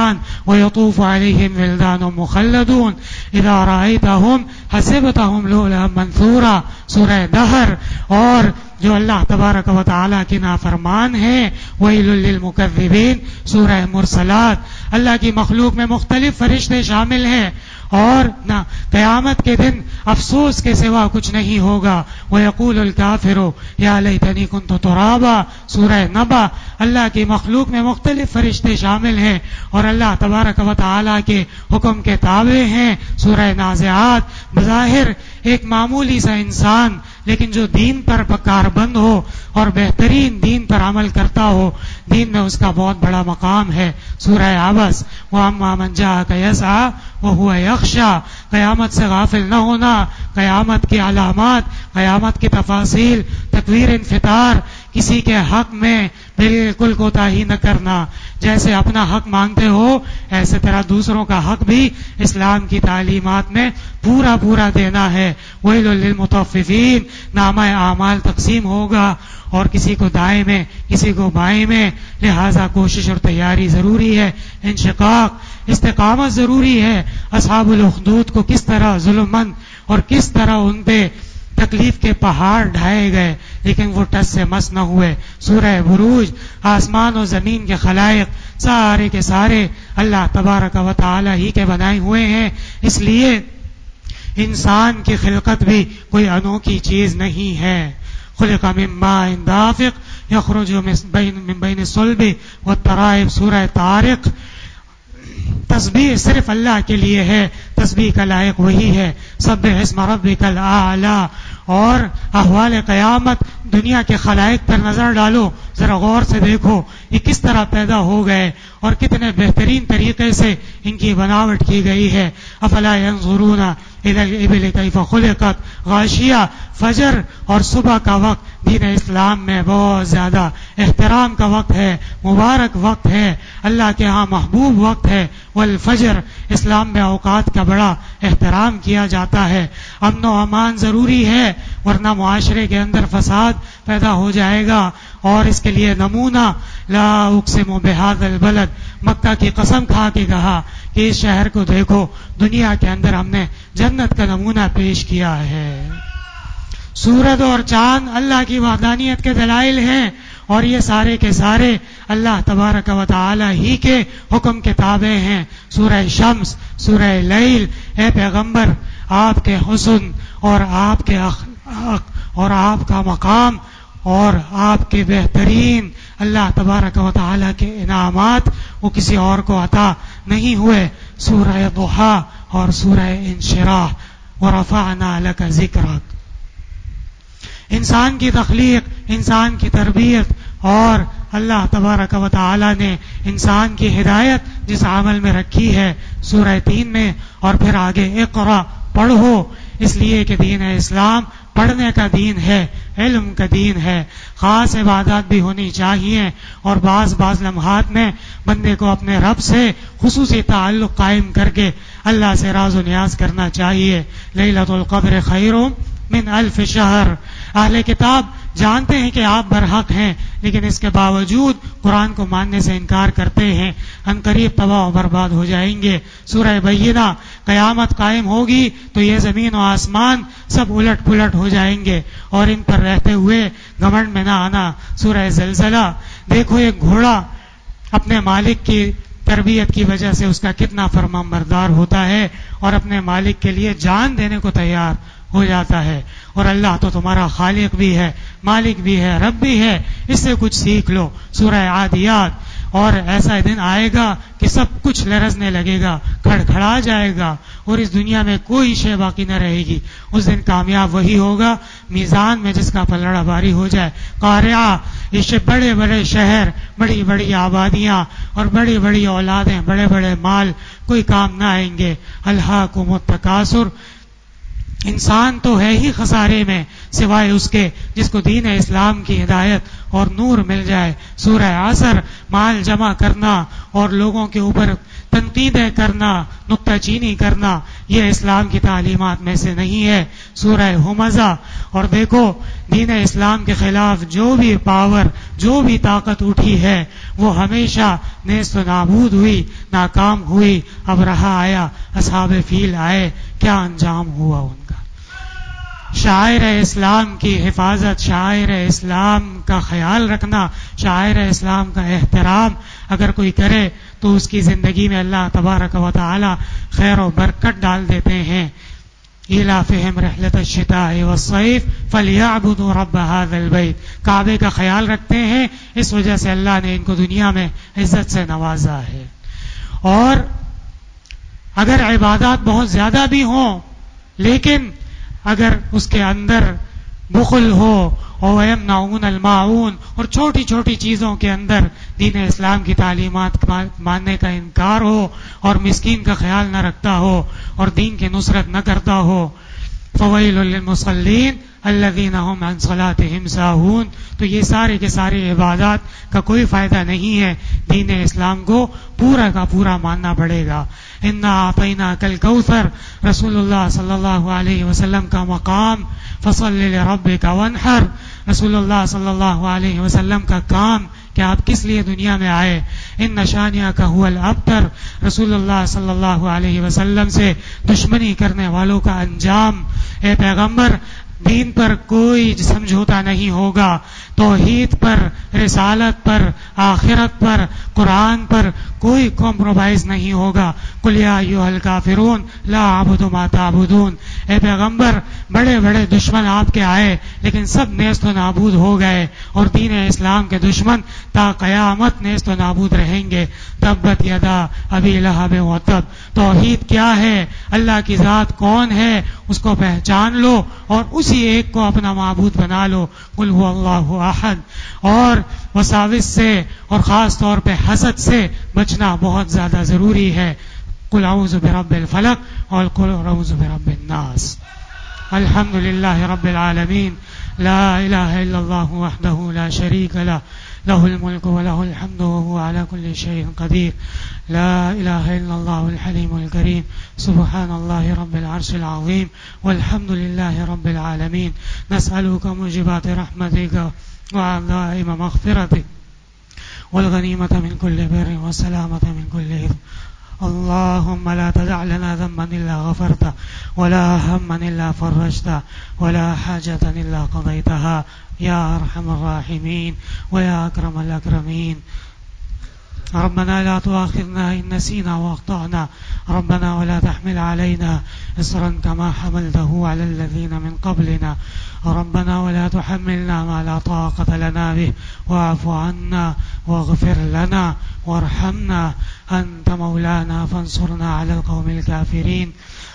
وَيَطُوفُ عَلَيْهِمْ وِلْدَانٌ مُخَلَّدُونَ اِذَا رَأَيْتَهُمْ حَسِبْتَهُمْ لُؤْلُؤًا مَنثُورًا. سورہ دہر. اور جو اللہ تبارک و تعالیٰ کی نافرمان ہیں، وَيْلٌ لِّلْمُكَذِّبِينَ. سورہ مرسلات. اللہ کی مخلوق میں مختلف فرشتے شامل ہیں اور نہ قیامت کے دن افسوس کے سوا کچھ نہیں ہوگا. وَيَقُولُ الْكَافِرُ يَا لَيْتَنِي كُنتُ تُرَابًا. سورہ نبأ. اللہ کی مخلوق میں مختلف فرشتے شامل ہیں اور اللہ تبارک و تعالیٰ کے حکم کے تابع ہیں. سورہ نازعات. بظاہر ایک معمولی سا انسان لیکن جو دین پر کاربند ہو اور بہترین دین پر عمل کرتا ہو، دین میں اس کا بہت بڑا مقام ہے. سورہ عبس. وَأَمَّا مَنْ جَاءَكَ يَسْعَىٰ وَهُوَ يَخْشَىٰ. قیامت سے غافل نہ ہونا، قیامت کی علامات، قیامت کی تفاصیل، تکویر انفطار، کسی کے حق میں بالکل کوتاہی نہ کرنا. جیسے اپنا حق مانگتے ہو ایسے طرح دوسروں کا حق بھی اسلام کی تعلیمات میں پورا پورا دینا ہے. وَيْلٌ لِّلْمُطَفِّفِينَ. نامہ اعمال تقسیم ہوگا اور کسی کو دائیں میں کسی کو بائیں میں، لہذا کوشش اور تیاری ضروری ہے. انشقاق، استقامت ضروری ہے. اصحاب الاخدود کو کس طرح ظلمن اور کس طرح ان پہ تکلیف کے پہاڑ ڈھائے گئے لیکن وہ ٹس سے مس نہ ہوئے. سورہ بروج. آسمان و زمین کے خلائق سارے کے سارے اللہ تبارک و تعالی ہی کے بنائے ہوئے ہیں، اس لیے انسان کی خلقت بھی کوئی انوکھی چیز نہیں ہے. خلق من ماء دافق یخرج من بین الصلب والترائب. سورہ طارق. تسبیح صرف اللہ کے لیے ہے، تسبیح کا لائق وہی ہے. سبح اسم ربک الاعلی. اور احوال قیامت، دنیا کے خلائق پر نظر ڈالو ذرا غور سے دیکھو یہ کس طرح پیدا ہو گئے اور کتنے بہترین طریقے سے ان کی بناوٹ کی گئی ہے. افلا ينظرون الى الابل كيف خلقت. غاشیہ فجر اور صبح کا وقت دین اسلام میں بہت زیادہ احترام کا وقت ہے، مبارک وقت ہے، اللہ کے ہاں محبوب وقت ہے. والفجر اسلام میں اوقات کا بڑا احترام کیا جاتا ہے. امن و امان ضروری ہے ورنہ معاشرے کے اندر فساد پیدا ہو جائے گا. اور اس کے لیے نمونہ لا اقسم بہذا البلد، مکہ کی قسم کھا کے کہا کہ اس شہر کو دیکھو، دنیا کے اندر ہم نے جنت کا نمونہ پیش کیا ہے. سورج اور چاند اللہ کی وحدانیت کے دلائل ہیں اور یہ سارے کے سارے اللہ تبارک و تعالی ہی کے حکم کے تابع ہیں. سورہ شمس، سورہ لیل، اے پیغمبر آپ کے حسن اور آپ کے اخلاق اور آپ کا مقام اور آپ کے بہترین اللہ تبارک و تعالی کے انعامات وہ کسی اور کو عطا نہیں ہوئے. سورہ ضحیٰ اور سورہ انشراح. ورفعنا لک ذکرک. انسان کی تخلیق، انسان کی تربیت اور اللہ تبارک و تعالی نے انسان کی ہدایت جس عمل میں رکھی ہے سورہ 3 میں، اور پھر آگے اقرا پڑھو، اس لیے کہ دین اسلام پڑھنے کا دین ہے، علم کا دین ہے. خاص عبادات بھی ہونی چاہیے اور بعض لمحات میں بندے کو اپنے رب سے خصوصی تعلق قائم کر کے اللہ سے راز و نیاز کرنا چاہیے. لیلۃ القدر خیر من الف شہر. اہل کتاب جانتے ہیں کہ آپ برحق ہیں لیکن اس کے باوجود قرآن کو ماننے سے انکار کرتے ہیں. ان قریب تباہ و برباد ہو جائیں گے. سورہ بینہ، قیامت قائم ہوگی تو یہ زمین و آسمان سب الٹ پلٹ ہو جائیں گے اور ان پر رہتے ہوئے گھمنڈ میں نہ آنا. سورہ زلزلہ، دیکھو ایک گھوڑا اپنے مالک کی تربیت کی وجہ سے اس کا کتنا فرمان بردار ہوتا ہے اور اپنے مالک کے لیے جان دینے کو تیار ہو جاتا ہے. اور اللہ تو تمہارا خالق بھی ہے، مالک بھی ہے، رب بھی ہے، اس سے کچھ سیکھ لو. سورہ عادیات. اور ایسا دن آئے گا کہ سب کچھ لرزنے لگے گا، کھڑکھڑا جائے گا اور اس دنیا میں کوئی شے باقی نہ رہے گی. اس دن کامیاب وہی ہوگا میزان میں جس کا پلڑا باری ہو جائے. قارعہ، اس سے بڑے بڑے شہر، بڑی بڑی آبادیاں اور بڑی بڑی اولادیں، بڑے بڑے مال کوئی کام نہ آئیں گے. الہاکم التکاثر. انسان تو ہے ہی خسارے میں سوائے اس کے جس کو دین اسلام کی ہدایت اور نور مل جائے. سورہ عصر. مال جمع کرنا اور لوگوں کے اوپر تنقیدیں کرنا، نکتہ چینی کرنا، یہ اسلام کی تعلیمات میں سے نہیں ہے. سورہ ہمزہ. اور دیکھو دین اسلام کے خلاف جو بھی پاور، جو بھی طاقت اٹھی ہے وہ ہمیشہ نیست و نابود ہوئی، ناکام ہوئی. اب رہا آیا، اصحاب فیل آئے، کیا انجام ہوا ان کا. شاعر اسلام کی حفاظت، شاعر اسلام کا خیال رکھنا، شاعر اسلام کا احترام اگر کوئی کرے تو اس کی زندگی میں اللہ تبارک و تعالی خیر و برکت ڈال دیتے ہیں. ایلافہم رحلۃ الشتاء والصیف فلیعبدوا رب ھذا البیت. کعبے کا خیال رکھتے ہیں، اس وجہ سے اللہ نے ان کو دنیا میں عزت سے نوازا ہے. اور اگر عبادات بہت زیادہ بھی ہوں لیکن اگر اس کے اندر بخل ہو اور وَيَمْنَعُونَ الْمَاعُونَ اور چھوٹی چھوٹی چیزوں کے اندر دین اسلام کی تعلیمات ماننے کا انکار ہو اور مسکین کا خیال نہ رکھتا ہو اور دین کی نصرت نہ کرتا ہو. فَوَيْلٌ لِّلْمُصَلِّينَ الَّذِينَ هُمْ عَنْ صَلَاتِهِمْ سَاهُونَ. تو یہ سارے کے سارے عبادات کا کوئی فائدہ نہیں ہے. دین اسلام کو پورا کا پورا ماننا پڑے گا. اِنَّا أَعْطَيْنَاكَ الْكَوْثَرَ. رسول اللہ صلی اللہ علیہ وسلم کا مقام فَصَلِّ لِرَبِّكَ وَانْحَرْ. رسول اللہ صلی اللہ علیہ وسلم کا کام کہ آپ کس لیے دنیا میں آئے. ان شانیہ کا هو الابتر. رسول اللہ صلی اللہ علیہ وسلم سے دشمنی کرنے والوں کا انجام. اے پیغمبر دین پر کوئی سمجھوتا نہیں ہوگا، توحید پر، رسالت پر، آخرت پر، قرآن پر کوئی کمپرومائز نہیں ہوگا. قل یا ایھا الکافرون لا اعبد ما تعبدون. اے پیغمبر بڑے بڑے دشمن آپ کے آئے لیکن سب نیست و نابود ہو گئے اور دین اسلام کے دشمن تا قیامت نیست و نابود رہیں گے. تبت یدا ابی لہب وتب. توحید کیا ہے، اللہ کی ذات کون ہے اس کو پہچان لو اور اسی ایک کو اپنا معبود بنا لو. قل هو اللہ احد. اور وساوس سے اور خاص طور پہ حسد سے بچنا بہت زیادہ ضروری ہے. قل اعوذ برب الفلق اور قل اعوذ برب الناس. الحمد للہ رب العالمین. لا الہ الا اللہ وحدہ لا شریک له له الملك وله الحمد وهو على كل شيء قدير. لا إله إلا الله الحليم الكريم. سبحان الله رب العرش العظيم والحمد لله رب العالمين. نسألك موجبات رحمتك وعزائم مغفرتك والغنيمة من كل بر والسلامة من كل إثم. اللهم لا تدع لنا ذنبا إلا غفرته ولا هما إلا فرجته ولا حاجة إلا قضيتها يا أرحم الراحمين ويا أكرم الأكرمين. ربنا لا تؤاخذنا إن نسينا وأخطأنا. ربنا ولا تحمل علينا إصرا كما حملته على الذين من قبلنا. ربنا ولا تحملنا ما لا طاقة لنا به واعف عنا واغفر لنا وارحمنا أنت مولانا فانصرنا على القوم الكافرين.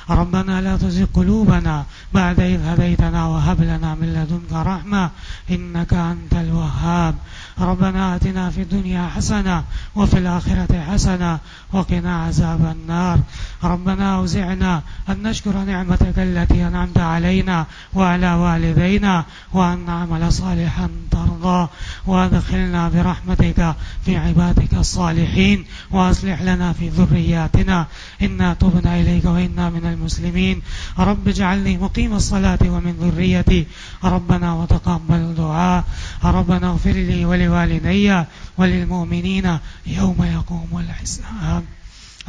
ربنا لا تزغ قلوبنا بعد إذ هديتنا وهب لنا من لدنك رحمة إنك أنت الوهاب. ربنا آتنا في الدنيا حسنة وفي الآخرة حسنة وقنا عذاب النار. ربنا أوزعنا أن نشكر نعمتك التي أنعمت علينا وعلى والدينا وأن نعمل صالحا ترضى وأدخلنا برحمتك في عبادك الصالحين وأصلح لنا في ذرياتنا إنا تبنا إليك وإنا من المسلمين. رب اجعلني مقيم الصلاة ومن ذريتي ربنا وتقبل دعاء. ربنا اغفر لي ولوالدي وللمؤمنين يوم يقوم الحساب.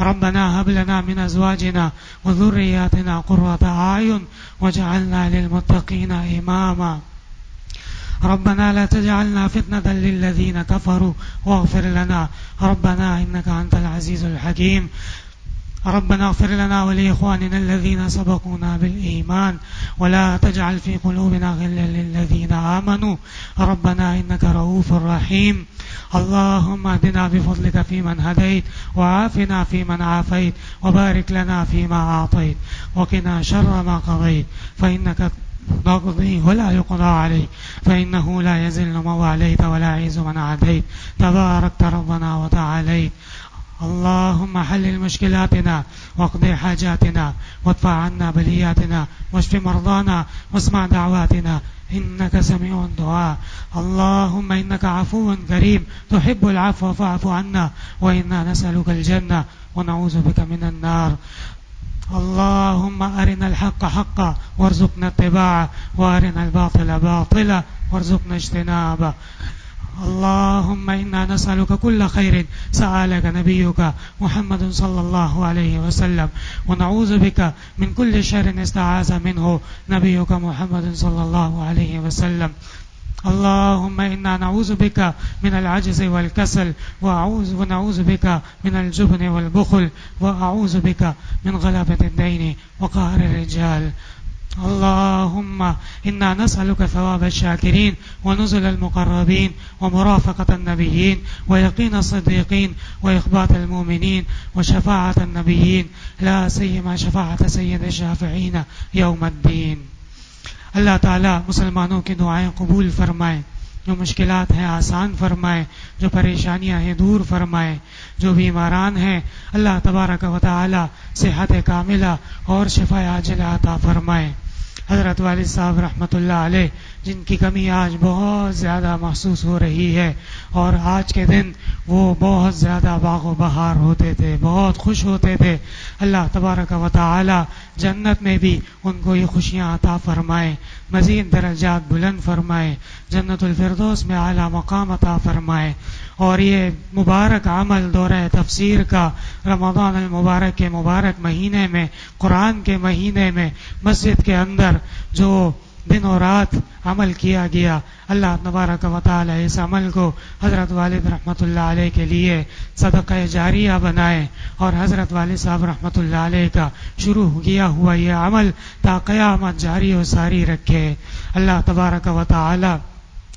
ربنا هب لنا من أزواجنا وذرياتنا قرة أعين واجعلنا للمتقين إماما. ربنا لا تجعلنا فتنة للذين كفروا واغفر لنا ربنا إنك أنت العزيز الحكيم. ربنا اغفر لنا ولإخواننا الذين سبقونا بالإيمان ولا تجعل في قلوبنا غلا للذين آمنوا ربنا إنك رؤوف رحيم. اللهم اهدنا بفضلك فيمن هديت وعافنا فيمن عافيت وبارك لنا فيما أعطيت وقنا شر ما قضيت فإنك تقضي ولا يقضى عليك فإنه لا يذل من واليت ولا يعز من عاديت تباركت ربنا وتعاليت. اللهم حلل مشكلاتنا واقض حاجاتنا وادفع عنا بلياتنا واشف مرضانا واسمع دعواتنا إنك سميع الدعاء. اللهم إنك عفو كريم تحب العفو فاعف عنا وإنا نسألك الجنة ونعوذ بك من النار. اللهم أرنا الحق حقا وارزقنا اتباعه وأرنا الباطل باطلا وارزقنا اجتنابه. اللهم إنا نسألك كل خير سألك نبيك محمد صلى الله عليه وسلم ونعوذ بك من كل شر استعاذ منه نبيك محمد صلى الله عليه وسلم. اللهم إنا نعوذ بك من العجز والكسل ونعوذ بك من الجبن والبخل وأعوذ بك من غلبة الدين وقهر الرجال. اللهم إنا نسألك ثواب الشاكرين ونزل المقربين ومرافقة النبيين ويقين الصديقين وإخبات المؤمنين وشفاعة النبيين لا سيما شفاعة سيد الشافعين يوم الدين. اللہ تعالیٰ مسلمانوں کی دعائیں قبول فرمائے، جو مشکلات ہیں آسان فرمائے، جو پریشانیاں ہیں دور فرمائے، جو بیماران ہیں اللہ تبارک و تعالی صحت کاملہ اور شفا عاجلہ عطا فرمائے. حضرت والد صاحب رحمۃ اللہ علیہ جن کی کمی آج بہت زیادہ محسوس ہو رہی ہے، اور آج کے دن وہ بہت زیادہ باغ و بہار ہوتے تھے، بہت خوش ہوتے تھے. اللہ تبارک و تعالی جنت میں بھی ان کو یہ خوشیاں عطا فرمائے، مزید درجات بلند فرمائے، جنت الفردوس میں اعلیٰ مقام عطا فرمائے. اور یہ مبارک عمل دورہ تفسیر کا رمضان المبارک کے مبارک مہینے میں، قرآن کے مہینے میں مسجد کے اندر جو دن و رات عمل کیا گیا، اللہ تبارک و تعالی اس عمل کو حضرت والد رحمۃ اللہ علیہ کے لیے صدقہ جاریہ بنائے، اور حضرت والد صاحب رحمۃ اللہ علیہ کا شروع کیا ہوا یہ عمل تا قیامت جاری و ساری رکھے. اللہ تبارک و تعالی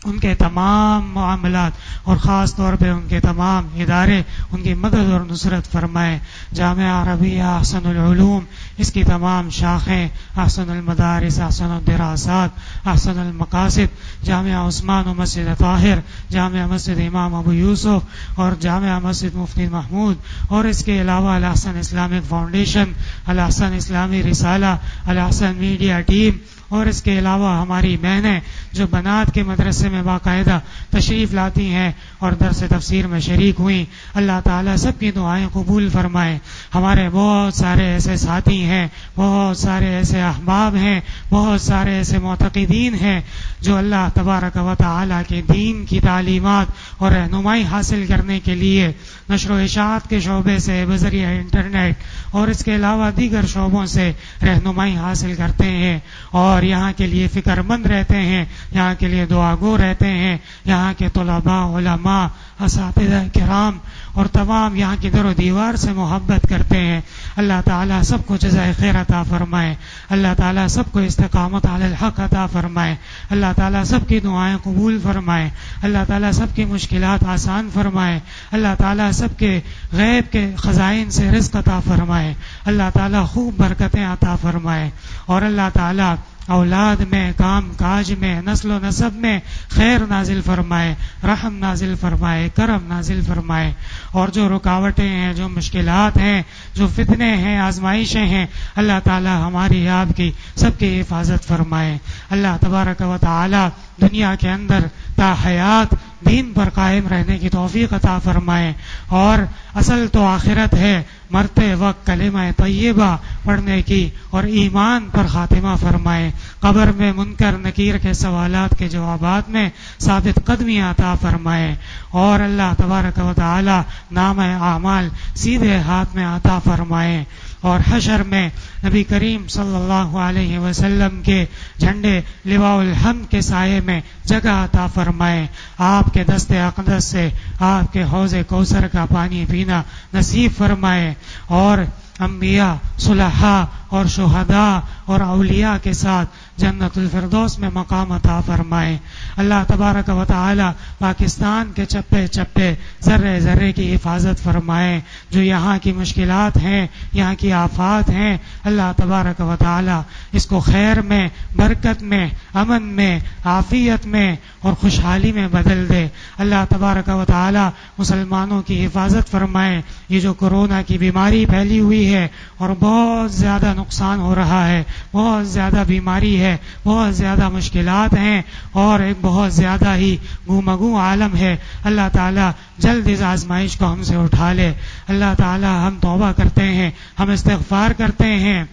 ان کے تمام معاملات اور خاص طور پہ ان کے تمام ادارے ان کی مدد اور نصرت فرمائے. جامعہ عربیہ احسن العلوم، اس کی تمام شاخیں، احسن المدارس، احسن الدراسات، احسن المقاصد، جامعہ عثمان و مسجد طاہر، جامعہ مسجد امام ابو یوسف اور جامعہ مسجد مفتی محمود، اور اس کے علاوہ الاحسن اسلامک فاؤنڈیشن، الاحسن اسلامی رسالہ، الاحسن میڈیا ٹیم، اور اس کے علاوہ ہماری بہنیں جو بنات کے مدرسے میں باقاعدہ تشریف لاتی ہیں اور درس تفسیر میں شریک ہوئیں، اللہ تعالیٰ سب کی دعائیں قبول فرمائے. ہمارے بہت سارے ایسے ساتھی ہیں، بہت سارے ایسے احباب ہیں، بہت سارے ایسے معتقدین ہیں جو اللہ تبارک و تعالیٰ کے دین کی تعلیمات اور رہنمائی حاصل کرنے کے لیے نشر و اشاعت کے شعبے سے بذریعہ انٹرنیٹ اور اس کے علاوہ دیگر شعبوں سے رہنمائی حاصل کرتے ہیں اور یہاں کے لیے فکر مند رہتے ہیں، یہاں کے لیے دعا گو رہتے ہیں. یہاں کے طلباء، علماء، اساتذہ کرام اور تمام یہاں کی در و دیوار سے محبت کرتے ہیں. اللہ تعالیٰ سب کو جزائے خیر عطا فرمائے. اللہ تعالیٰ سب کو استقامت علی الحق عطا فرمائے. اللہ تعالیٰ سب کی دعائیں قبول فرمائے. اللہ تعالیٰ سب کی مشکلات آسان فرمائے. اللہ تعالیٰ سب کے غیب کے خزائن سے رزق عطا فرمائے. اللہ تعالیٰ خوب برکتیں عطا فرمائے. اور اللہ تعالیٰ اولاد میں، کام کاج میں، نسل و نسب میں خیر نازل فرمائے، رحم نازل فرمائے، کرم نازل فرمائے. اور جو رکاوٹیں ہیں، جو مشکلات ہیں، جو فتنے ہیں، آزمائشیں ہیں، اللہ تعالی ہماری آپ کی سب کی حفاظت فرمائے. اللہ تبارک و تعالی دنیا کے اندر تا حیات دین پر قائم رہنے کی توفیق عطا فرمائے. اور اصل تو آخرت ہے، مرتے وقت کلمہ طیبہ پڑھنے کی اور ایمان پر خاتمہ فرمائے. قبر میں منکر نکیر کے سوالات کے جوابات میں ثابت قدمی عطا فرمائے. اور اللہ تبارک و تعالی نام اعمال سیدھے ہاتھ میں عطا فرمائے. اور حشر میں نبی کریم صلی اللہ علیہ وسلم کے جھنڈے لواء الحمد کے سائے میں جگہ عطا فرمائے. آپ کے دست اقدس سے آپ کے حوض کوثر کا پانی پینا نصیب فرمائے. اور انبیاء، صلحاء اور شہداء اور اولیاء کے ساتھ جنت الفردوس میں مقام عطا فرمائے. اللہ تبارک و تعالی پاکستان کے چپے چپے، ذرے ذرے کی حفاظت فرمائے. جو یہاں کی مشکلات ہیں، یہاں کی آفات ہیں، اللہ تبارک و تعالی اس کو خیر میں، برکت میں، امن میں، عافیت میں اور خوشحالی میں بدل دے. اللہ تبارک و تعالی مسلمانوں کی حفاظت فرمائے. یہ جو کورونا کی بیماری پھیلی ہوئی ہے اور بہت زیادہ نقصان ہو رہا ہے، بہت زیادہ بیماری ہے، بہت زیادہ مشکلات ہیں اور ایک بہت زیادہ ہی گومگو عالم ہے، اللہ تعالیٰ جلد اس آزمائش کو ہم سے اٹھا لے. اللہ تعالیٰ ہم توبہ کرتے ہیں، ہم استغفار کرتے ہیں.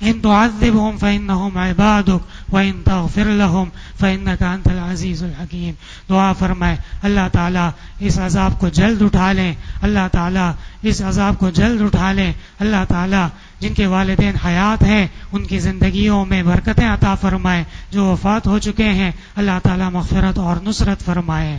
ان تعذبهم فانهم عبادك وان تغفر لهم فانك انت العزیز الحکیم. دعا فرمائے اللہ تعالیٰ اس عذاب کو جلد اٹھا لیں. اللہ تعالیٰ اس عذاب کو جلد اٹھا لیں. اللہ تعالیٰ جن کے والدین حیات ہیں ان کی زندگیوں میں برکتیں عطا فرمائے. جو وفات ہو چکے ہیں اللہ تعالیٰ مغفرت اور نصرت فرمائے.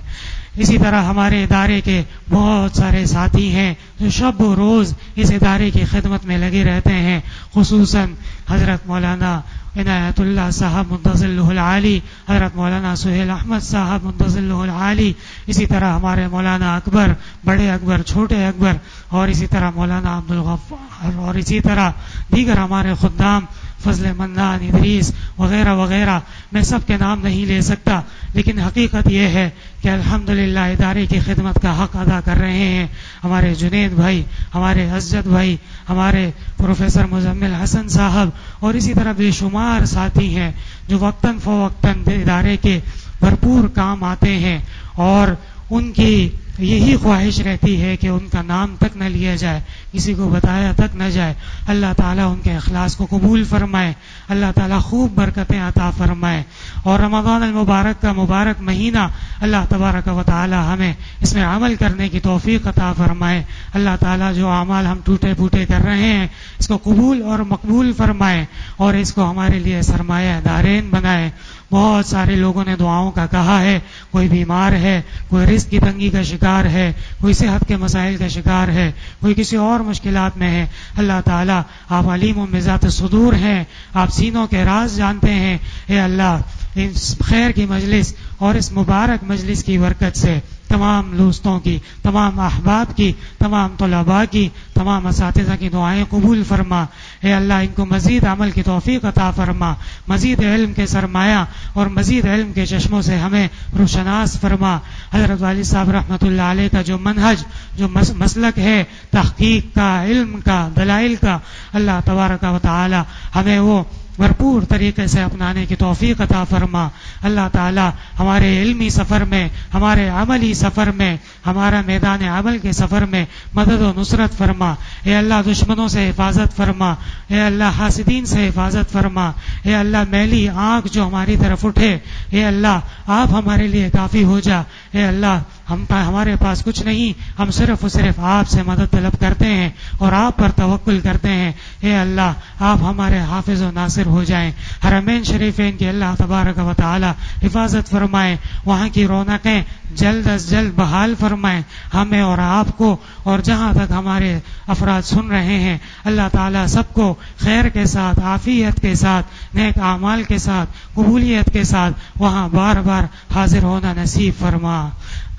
اسی طرح ہمارے ادارے کے بہت سارے ساتھی ہیں جو شب و روز اس ادارے کی خدمت میں لگے رہتے ہیں، خصوصاً حضرت مولانا عنایت اللہ صاحب منتظلہ العالی، حضرت مولانا سہیل احمد صاحب منتظلہ العالی، اسی طرح ہمارے مولانا اکبر، بڑے اکبر، چھوٹے اکبر، اور اسی طرح مولانا عبدالغفار، اور اسی طرح دیگر ہمارے خدام فضل منان، ادریس وغیرہ وغیرہ. میں سب کے نام نہیں لے سکتا، لیکن حقیقت یہ ہے کہ الحمدللہ ادارے کی خدمت کا حق ادا کر رہے ہیں. ہمارے جنید بھائی، ہمارے اسجد بھائی، ہمارے پروفیسر مزمل حسن صاحب اور اسی طرح بے شمار ساتھی ہیں جو وقتاً فوقتاً ادارے کے بھرپور کام آتے ہیں اور ان کی یہی خواہش رہتی ہے کہ ان کا نام تک نہ لیا جائے، کسی کو بتایا تک نہ جائے. اللہ تعالیٰ ان کے اخلاص کو قبول فرمائے. اللہ تعالیٰ خوب برکتیں عطا فرمائے. اور رمضان المبارک کا مبارک مہینہ اللہ تبارک و تعالیٰ ہمیں اس میں عمل کرنے کی توفیق عطا فرمائے. اللہ تعالیٰ جو اعمال ہم ٹوٹے پھوٹے کر رہے ہیں اس کو قبول اور مقبول فرمائے اور اس کو ہمارے لیے سرمایہ دارین بنائے. بہت سارے لوگوں نے دعاؤں کا کہا ہے، کوئی بیمار ہے، کوئی رزق کی تنگی کا شکار ہے، کوئی صحت کے مسائل کا شکار ہے، کوئی کسی اور مشکلات میں ہے. اللہ تعالیٰ آپ علیم و بذات صدور ہیں، آپ سینوں کے راز جانتے ہیں. اے اللہ اس خیر کی مجلس اور اس مبارک مجلس کی برکت سے تمام دوستوں کی، تمام احباب کی، تمام طلباء کی، تمام اساتذہ کی دعائیں قبول فرما. اے اللہ ان کو مزید عمل کی توفیق عطا فرما، مزید علم کے سرمایہ اور مزید علم کے چشموں سے ہمیں روشناس فرما. حضرت والد صاحب رحمۃ اللہ علیہ کا جو منہج، جو مسلک ہے تحقیق کا، علم کا، دلائل کا، اللہ تبارک و تعالی ہمیں وہ بھرپور طریقے سے اپنانے کی توفیق عطا فرما. اللہ تعالی ہمارے علمی سفر میں، ہمارے عملی سفر میں، ہمارا میدان عمل کے سفر میں مدد و نصرت فرما. اے اللہ دشمنوں سے حفاظت فرما، اے اللہ حاسدین سے حفاظت فرما. اے اللہ میلی آنکھ جو ہماری طرف اٹھے، اے اللہ آپ ہمارے لیے کافی ہو جا. اے اللہ ہمارے پاس کچھ نہیں، ہم صرف و صرف آپ سے مدد طلب کرتے ہیں اور آپ پر توکل کرتے ہیں. اے اللہ آپ ہمارے حافظ و ناصر ہو جائیں. حرمین شریفین کی اللہ تبارک و تعالی حفاظت فرمائیں، وہاں کی رونقیں جلد از جلد بحال فرمائیں ہمیں اور آپ کو، اور جہاں تک ہمارے افراد سن رہے ہیں اللہ تعالیٰ سب کو خیر کے ساتھ، عافیت کے ساتھ، نیک اعمال کے ساتھ، قبولیت کے ساتھ وہاں بار بار حاضر ہونا نصیب فرما.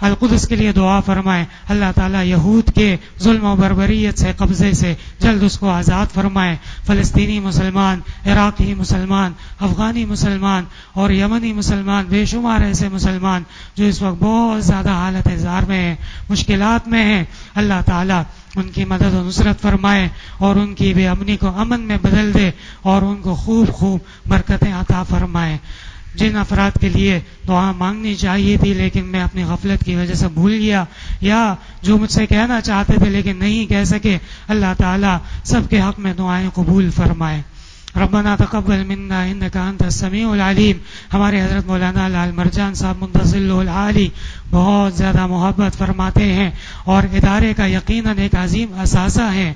القدس کے لیے دعا فرمائیں، اللہ تعالیٰ یہود کے ظلم و بربریت سے، قبضے سے جلد اس کو آزاد فرمائیں. فلسطینی مسلمان، عراقی مسلمان، افغانی مسلمان اور یمنی مسلمان، بے شمار ایسے مسلمان جو اس وقت بہت زیادہ حالت زار میں ہیں، مشکلات میں ہیں، اللہ تعالیٰ ان کی مدد و نصرت فرمائے اور ان کی بے امنی کو امن میں بدل دے اور ان کو خوب خوب برکتیں عطا فرمائے. جن افراد کے لیے دعا مانگنی چاہیے تھی لیکن میں اپنی غفلت کی وجہ سے بھول گیا، یا جو مجھ سے کہنا چاہتے تھے لیکن نہیں کہہ سکے، اللہ تعالیٰ سب کے حق میں دعائیں قبول فرمائے. ربنا تقبل منا انك انت السميع العلیم. ہمارے حضرت مولانا لال مرجان صاحب منتظل العالی بہت زیادہ محبت فرماتے ہیں اور ادارے کا یقیناً ایک عظیم اثاثہ ہیں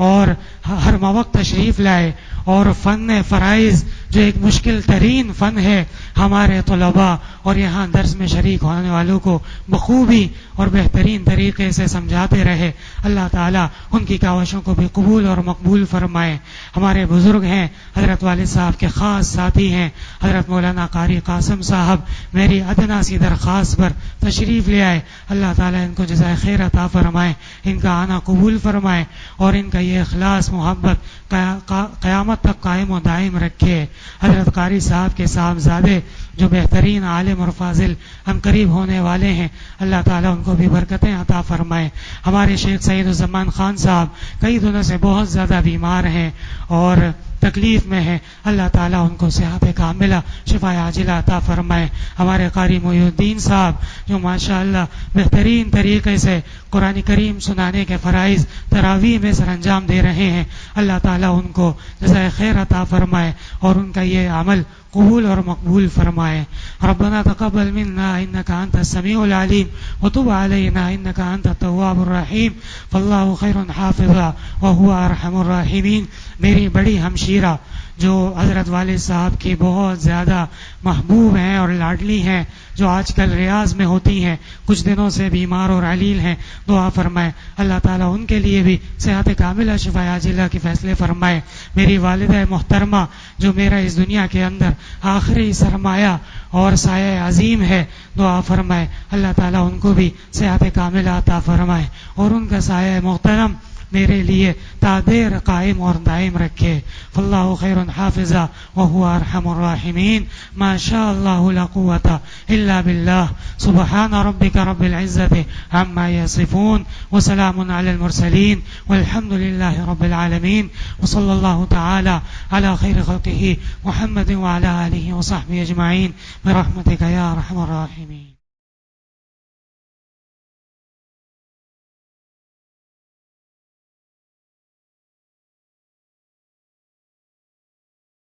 اور ہر موقع تشریف لائے اور فن فرائض جو ایک مشکل ترین فن ہے ہمارے طلباء اور یہاں درس میں شریک ہونے والوں کو بخوبی اور بہترین طریقے سے سمجھاتے رہے. اللہ تعالیٰ ان کی کاوشوں کو بھی قبول اور مقبول فرمائے. ہمارے بزرگ ہیں، حضرت والد صاحب کے خاص ساتھی ہیں حضرت مولانا قاری قاسم صاحب، میری ادنا سی درخواست پر تشریف لے آئے. اللہ تعالیٰ ان کو جزائے خیر عطا فرمائے، ان کا آنا قبول فرمائے اور ان کا یہ اخلاص محبت قیامت تک قائم و دائم رکھے. حضرت قاری صاحب کے صاحبزادے جو بہترین عالم اور فاضل ہم قریب ہونے والے ہیں، اللہ تعالیٰ ان کو بھی برکتیں عطا فرمائے. ہمارے شیخ سعید الزمان خان صاحب کئی دنوں سے بہت زیادہ بیمار ہیں اور تکلیف میں ہیں، اللہ تعالیٰ ان کو صحت کاملہ، شفا عاجلہ عطا فرمائے. ہمارے قاری محی الدین صاحب جو ماشاءاللہ بہترین طریقے سے قرآن کریم سنانے کے فرائض تراویح میں سر انجام دے رہے ہیں، اللہ تعالیٰ ان کو جزائے خیر عطا فرمائے اور ان کا یہ عمل قبول اور مقبول فرمائے. ربنا تقبل منا انك انت السميع العليم وتب علينا انك انت التواب الرحيم فالله خير حافظا وهو ارحم الراحمين. میری بڑی ہمشیرہ جو حضرت والد صاحب کی بہت زیادہ محبوب ہیں اور لاڈلی ہیں، جو آج کل ریاض میں ہوتی ہیں، کچھ دنوں سے بیمار اور علیل ہیں، دعا فرمائے اللہ تعالیٰ ان کے لیے بھی صحت کاملہ، شفا عاجلہ کے فیصلے فرمائے. میری والدہ محترمہ جو میرا اس دنیا کے اندر آخری سرمایہ اور سایہ عظیم ہے، دعا فرمائے اللہ تعالیٰ ان کو بھی صحت کاملہ عطا فرمائے اور ان کا سایہ محترم میرے لیے تادیر قائم اور دائم رکھے. فاللہ خیر حافظا وهو ارحم الراحمین. ما شاء اللہ لا قوة الا باللہ. سبحان ربک رب العزت عما یصفون وسلام علی المرسلین والحمد للہ رب العالمین. وصلی اللہ تعالی علی خیر خلقہ محمد وعلی آلہ وصحبہ اجمعین برحمتک یا ارحم الراحمین.